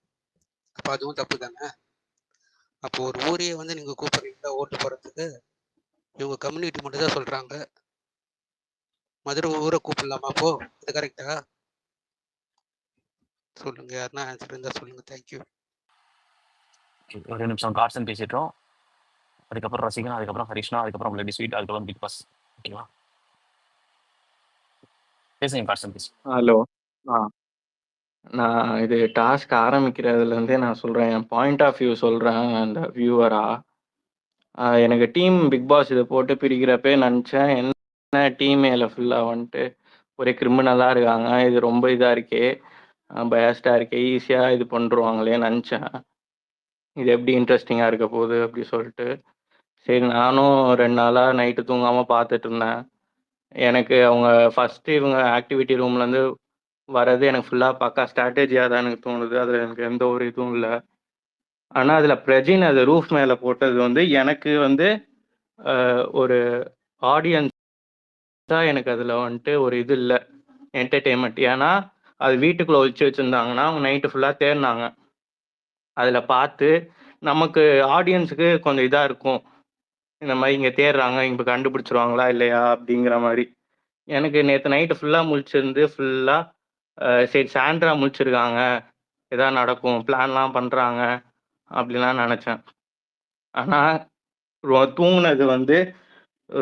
அப்போ அதுவும் தப்பு தானே? அப்போ ஒரு ஊரையே வந்து நீங்கள் கூப்பிட்றீங்களா ஓட்டு போகிறதுக்கு? இவங்க கம்யூனிட்டி மட்டும் தான் சொல்கிறாங்க, மதுரை ஊரை கூப்பிடலாமா? அப்போ இது கரெக்டா? சொல்லுங்க, யாருன்னா ஆன்சர் இருந்தால் சொல்லுங்க. தேங்க்யூ. ஒரு நிமிஷம். காட்சன் பேசிட்டோம், அதுக்கப்புறம் ரசிகன், அதுக்கப்புறம் ஹரிஷ்ணா, அதுக்கப்புறம் லேடி ஸ்வீட், அதுக்கப்புறம் பிக் பாஸ். ஓகேவா? பேசுங்க காட்சன் பேசு. ஹலோ. நான் இது டாஸ்க் ஆரம்பிக்கிறதுலேருந்தே நான் சொல்கிறேன், என் பாயிண்ட் ஆஃப் வியூ சொல்கிறேன் அந்த வியூவரா. எனக்கு டீம் பிக் பாஸ் இதை போட்டு பிரிக்கிறப்பே நினச்சேன், என்ன டீமேல ஃபுல்லாக வந்துட்டு ஒரே கிரிமினலாக இருக்காங்க, இது ரொம்ப இதாக இருக்கே, பயஸ்டாக இருக்கே, ஈஸியாக இது பண்ணுருவாங்களேன்னு நினச்சேன். இது எப்படி இன்ட்ரெஸ்டிங்காக இருக்க போகுது அப்படி சொல்லிட்டு சரி நானும் 2 நாளாக நைட்டு தூங்காமல் பார்த்துட்டு இருந்தேன். எனக்கு அவங்க ஃபஸ்ட்டு இவங்க ஆக்டிவிட்டி ரூம்லேருந்து வர்றது எனக்கு ஃபுல்லாக பக்கா ஸ்ட்ராட்டஜியாக தான் எனக்கு தோணுது. அதில் எனக்கு எந்த ஒரு இதுவும் இல்லை. ஆனால் அதில் பிரஜின் அது ரூஃப் மேலே போட்டது வந்து எனக்கு வந்து ஒரு ஆடியன்ஸாக எனக்கு அதில் வந்துட்டு ஒரு இது இல்லை, என்டர்டெயின்மெண்ட். ஏன்னா அது வீட்டுக்குள்ளே ஒழிச்சு வச்சுருந்தாங்கன்னா அவங்க நைட்டு ஃபுல்லாக தேடினாங்க. அதில் பார்த்து நமக்கு ஆடியன்ஸுக்கு கொஞ்சம் இதாக இருக்கும், இந்த மாதிரி இங்கே தேடுறாங்க, இங்கே கண்டுபிடிச்சிருவாங்களா இல்லையா அப்படிங்கிற மாதிரி. எனக்கு நேற்று நைட்டு ஃபுல்லாக முழிச்சிருந்து ஃபுல்லாக சரி சாண்ட்ரா முழிச்சிருக்காங்க, ஏதாவது நடக்கும், பிளான்லாம் பண்றாங்க அப்படிலாம் நினைச்சேன். ஆனா தூங்குனது வந்து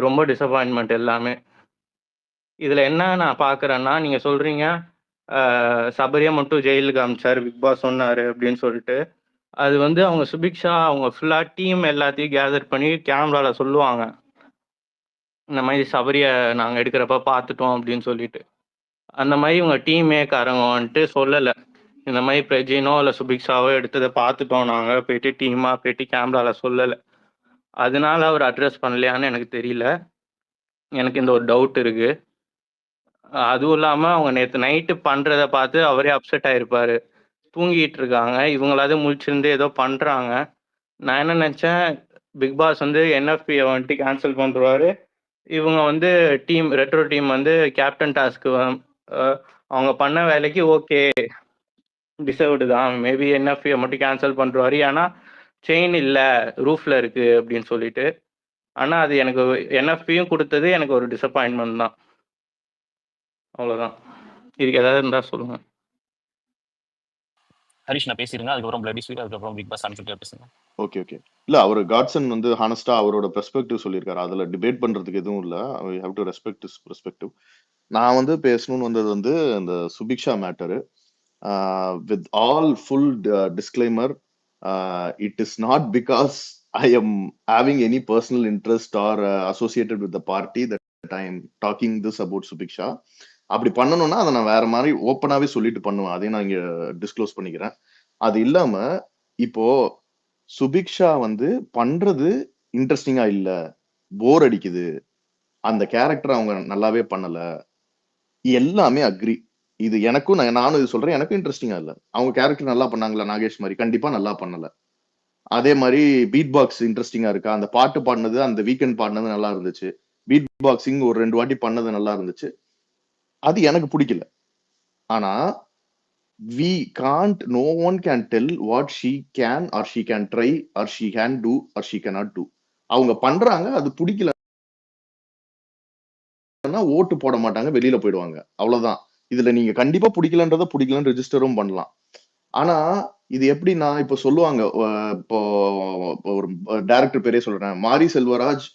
ரொம்ப டிசப்பாயின்மெண்ட் எல்லாமே. இதுல என்ன நான் பாக்குறேன்னா, நீங்க சொல்றீங்க சபரியா மட்டும் ஜெயிலுக்கு அமிச்சாரு, பிக் பாஸ் சொன்னாரு அப்படின்னு சொல்லிட்டு. அது வந்து அவங்க சுபிக்ஷா அவங்க ஃபுல்லா டீம் எல்லாத்தையும் கேதர் பண்ணி கேமரால சொல்லுவாங்க, இந்த மாதிரி சபரிய நாங்க எடுக்கிறப்ப பார்த்துட்டோம் அப்படின்னு சொல்லிட்டு. அந்த மாதிரி உங்க டீமேக்காரங்க வந்துட்டு சொல்லலை, இந்த மாதிரி பிரஜினோ இல்லை சுபிக்ஷாவோ எடுத்ததை பார்த்துட்டோம் நாங்கள் போயிட்டு டீமா போயிட்டு கேமரால சொல்லலை. அதனால அவர் அட்ரஸ் பண்ணலையான்னு எனக்கு தெரியல. எனக்கு இந்த ஒரு டவுட் இருக்கு. அதுவும் இல்லாமல் அவங்க நேற்று நைட்டு பண்ணுறதை பார்த்து அவரே அப்செட் ஆயிருப்பாரு. தூங்கிட்டு இருக்காங்க, இவங்களாவது முழிச்சிருந்து ஏதோ பண்ணுறாங்க. நான் என்ன நினச்சேன், பிக் பாஸ் வந்து என்எஃபியை வந்துட்டு கேன்சல் பண்ணுறாரு, இவங்க வந்து டீம் ரெட்ரோ டீம் வந்து கேப்டன் டாஸ்க்கு அவங்க பண்ண வேலைக்கு ஓகே டிசர்வ்டு தான், மேபி என்எஃபியை மட்டும் கேன்சல் பண்ணுறாரு, ஏன்னா செயின் இல்லை ரூஃபில் இருக்குது அப்படின்னு சொல்லிட்டு. ஆனால் அது எனக்கு என்எஃபியும் கொடுத்தது எனக்கு ஒரு டிசப்பாயின்மெண்ட் தான். அவ்வளோதான். இதுக்கு ஏதாவது இருந்தால் சொல்லுங்கள். ஹரிஷ் நான் பேசிடுங்க, அதுக்கப்புறம் பிளடி ஸ்வீட், அதுக்கப்புறம் பிக் பாஸ் அன்ஃபில்டர் பேசுங்க. Okay okay. இல்லை அவர் காட்சன் வந்து ஹானஸ்டா அவரோட பெர்ஸ்பெக்டிவ் சொல்லியிருக்காரு, அதில் டிபேட் பண்ணுறதுக்கு எதுவும் இல்லை. We have to respect his perspective. நான் வந்து பேசணும்னு வந்தது வந்து இந்த Subiksha matter. With all full disclaimer, it is not because I am having any personal interest or associated with the party that I am talking this about Subiksha. அப்படி பண்ணணும்னா அதை நான் வேற மாதிரி ஓப்பனாவே சொல்லிட்டு பண்ணுவேன், அதையும் நான் இங்க டிஸ்க்ளோஸ் பண்ணிக்கிறேன். அது இல்லாம இப்போ சுபிக்ஷா வந்து பண்றது இன்ட்ரெஸ்டிங்கா இல்ல, போர் அடிக்குது, அந்த கேரக்டர் அவங்க நல்லாவே பண்ணல, எல்லாமே அக்ரி. இது எனக்கும் நானும் இது சொல்றேன், எனக்கும் இன்ட்ரெஸ்டிங்கா இல்ல. அவங்க கேரக்டர் நல்லா பண்ணாங்களா நாகேஷ் மாதிரி? கண்டிப்பா நல்லா பண்ணல. அதே மாதிரி பீட் பாக்ஸ் இன்ட்ரெஸ்டிங்கா இருக்கா? அந்த பாட்டு பாடினது, அந்த வீக்கெண்ட் பாடினது நல்லா இருந்துச்சு. பீட் பாக்ஸிங் ஒரு 2 வாட்டி பண்ணது நல்லா இருந்துச்சு. அது எனக்கு பிடிக்கல. ஆனா we can't, no one can tell what she can or she can try or she can do or she cannot do. அவங்க பண்றாங்க, அது பிடிக்கலன்னா ஓட்டு போட மாட்டாங்க, வெளியில போயிடுவாங்க, அவ்வளவுதான். இதுல நீங்க கண்டிப்பா பிடிக்கலன்றத பிடிக்கலன்னு ரெஜிஸ்டரும் பண்ணலாம். ஆனா இது எப்படின்னா, இப்ப சொல்லுவாங்க, இப்போ ஒரு டைரக்டர் பேரே சொல்றேன், மாரி Selvaraj,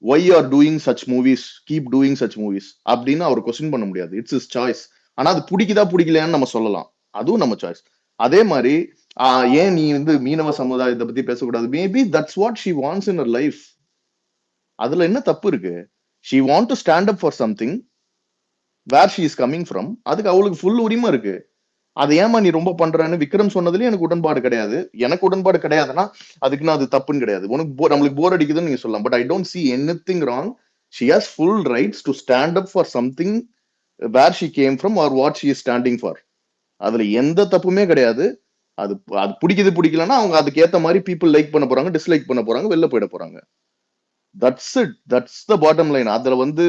why you are doing such movies, keep doing such movies அப்படின்னு அவர் கொஸ்டின் பண்ண முடியாது, இட்ஸ் இஸ் சாய்ஸ். ஆனா அது பிடிக்குதா பிடிக்கலையான்னு நம்ம சொல்லலாம், அதுவும் நம்ம சாய்ஸ். அதே மாதிரி ஏன் நீ வந்து மீனவ சமுதாயத்தை பத்தி பேசக்கூடாது? Maybe that's what she wants in her life. அதுல என்ன தப்பு இருக்கு? She want to stand up for something where she is coming from. அதுக்கு அவளுக்கு ஃபுல் உரிமை இருக்கு. அதை ஏமா நீ ரொம்ப பண்றன்னு விக்ரம் சொன்னதுலயும் எனக்கு உடன்பாடு கிடையாது. எனக்கு உடன்பாடு கிடையாதுன்னா அதுக்குன்னு அது தப்புன்னு கிடையாது. உனக்கு நம்மளுக்கு போர் அடிக்குதுன்னு நீங்க சொல்லலாம், but I don't see anything wrong. She has full rights to stand up for something where she came from or what she is standing for. அதுல எந்த தப்புமே கிடையாது. அது பிடிக்குது பிடிக்கலன்னா அவங்க அதுக்கு ஏத்த மாதிரி பீப்புள் லைக் பண்ண போறாங்க, டிஸ்லைக் பண்ண போறாங்க, வெளில போயிட போறாங்க. That's it, that's the bottom line. அதுல வந்து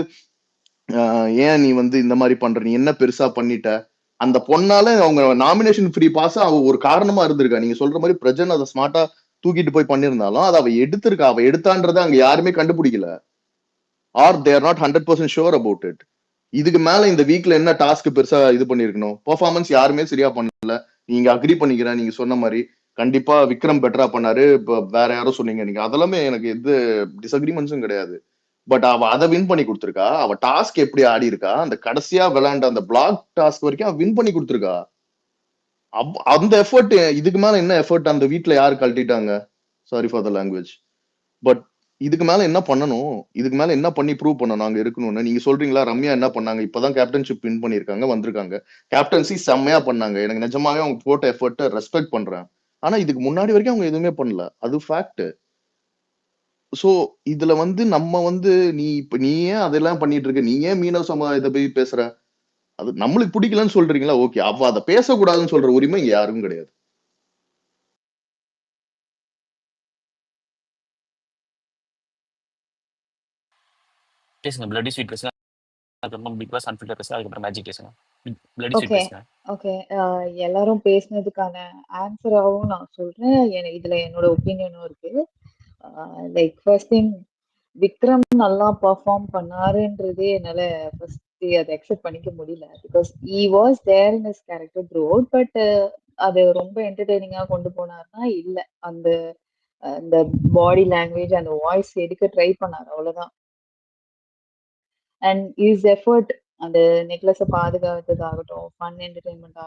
ஏன் நீ வந்து இந்த மாதிரி பண்ற, நீ என்ன பெருசா பண்ணிட்ட? அந்த பொண்ணால அவங்க நாமினேஷன் ஃப்ரீ பாஸ் அவ ஒரு காரணமா இருந்திருக்கா. நீங்க சொல்ற மாதிரி பிரஜன் அதை ஸ்மார்ட்டா தூக்கிட்டு போய் பண்ணிருந்தாலும் அதை அவ எடுத்திருக்கா. அவ எடுத்தான்றதை அங்க யாருமே கண்டுபிடிக்கல, are they are not 100% sure about it. இதுக்கு மேல இந்த வீக்ல என்ன டாஸ்க் பெருசா இது பண்ணிருக்கணும்? பெர்ஃபார்மன்ஸ் யாருமே சரியா பண்ணல. நீங்க அக்ரி பண்ணிக்கிறேன், நீங்க சொன்ன மாதிரி கண்டிப்பா விக்ரம் பெட்டரா பண்ணாரு, வேற யாரோ சொன்னீங்க நீங்க, அதெல்லாமே எனக்கு எந்த டிஸ்அக்ரிமெண்ட்ஸும் கிடையாது. பட் அவ அதை வின் பண்ணி கொடுத்துருக்கா. அவ டாஸ்க் எப்படி ஆடி இருக்கா, அந்த கடைசியா விளையாண்ட அந்த பிளாக் டாஸ்க் வரைக்கும் அவ வின் பண்ணி கொடுத்துருக்கா. அந்த எஃபர்ட், இதுக்கு மேல என்ன எஃபர்ட் அந்த வீட்டுல யாரு கழட்டிட்டாங்க? Sorry for the language. But இதுக்கு மேல என்ன பண்ணணும்? இதுக்கு மேல என்ன பண்ணி ப்ரூவ் பண்ணணும் அங்க இருக்கணும்னு? நீங்க சொல்றீங்களா ரம்யா என்ன பண்ணாங்க? இப்பதான் கேப்டன்ஷிப் வின் பண்ணிருக்காங்க, வந்திருக்காங்க, கேப்டன்சி செம்மையா பண்ணாங்க, எனக்கு நிஜமாவே அவங்க போட்ட எஃபர்ட்டை ரெஸ்பெக்ட் பண்றேன். ஆனா இதுக்கு முன்னாடி வரைக்கும் அவங்க எதுவுமே பண்ணல, அது ஃபேக்ட். சோ இதுல வந்து நம்ம வந்து நீ ஏன் அதெல்லாம் பண்ணிட்டு இருக்க, நீ ஏன் மீனவ சமுதாயத்தை போய் பேசுற? அது நம்மளுக்கு பிடிக்கலன்னு சொல்றீங்களா, ஓகே, அவ அதை பேசக்கூடாதுன்னு சொல்ற உரிமை இங்க யாருக்கும் கிடையாது. பேசுங்க, பிளடி ஸ்வீட் பேசுங்க, அதுக்கப்புறம் பிக் பாஸ் அன்ஃபில்டர் பேசுங்க, அதுக்கப்புறம் மேஜிக் பேசுங்க. பிளடி ஸ்வீட் ஓகே பேசுங்க. ஓகே. எல்லாரும் பேசினதுக்கான ஆன்சராகவும் நான் சொல்றேன், இதுல என்னோட ஒப்பீனியனும் இருக்கு. லைக் ஃபர்ஸ்ட் திங், விக்ரம் நல்லா பர்ஃபார்ம் பண்ணாருன்றதே என்னால ஃபர்ஸ்ட் அதை அக்செப்ட் பண்ணிக்க முடியல, because he was there in his character throughout. But அது ரொம்ப என்டர்டெய்னிங்கா கொண்டு போனாருன்னா இல்ல. அந்த அந்த பாடி லாங்குவேஜ் அந்த வாய்ஸ் எடுக்க ட்ரை பண்ணாரு அவ்வளவுதான். அண்ட் இஸ் எஃபர்ட் அந்த நெக்லஸை பாதுகாத்ததாகட்டும், ஃபன் என்டர்டைன்மெண்ட்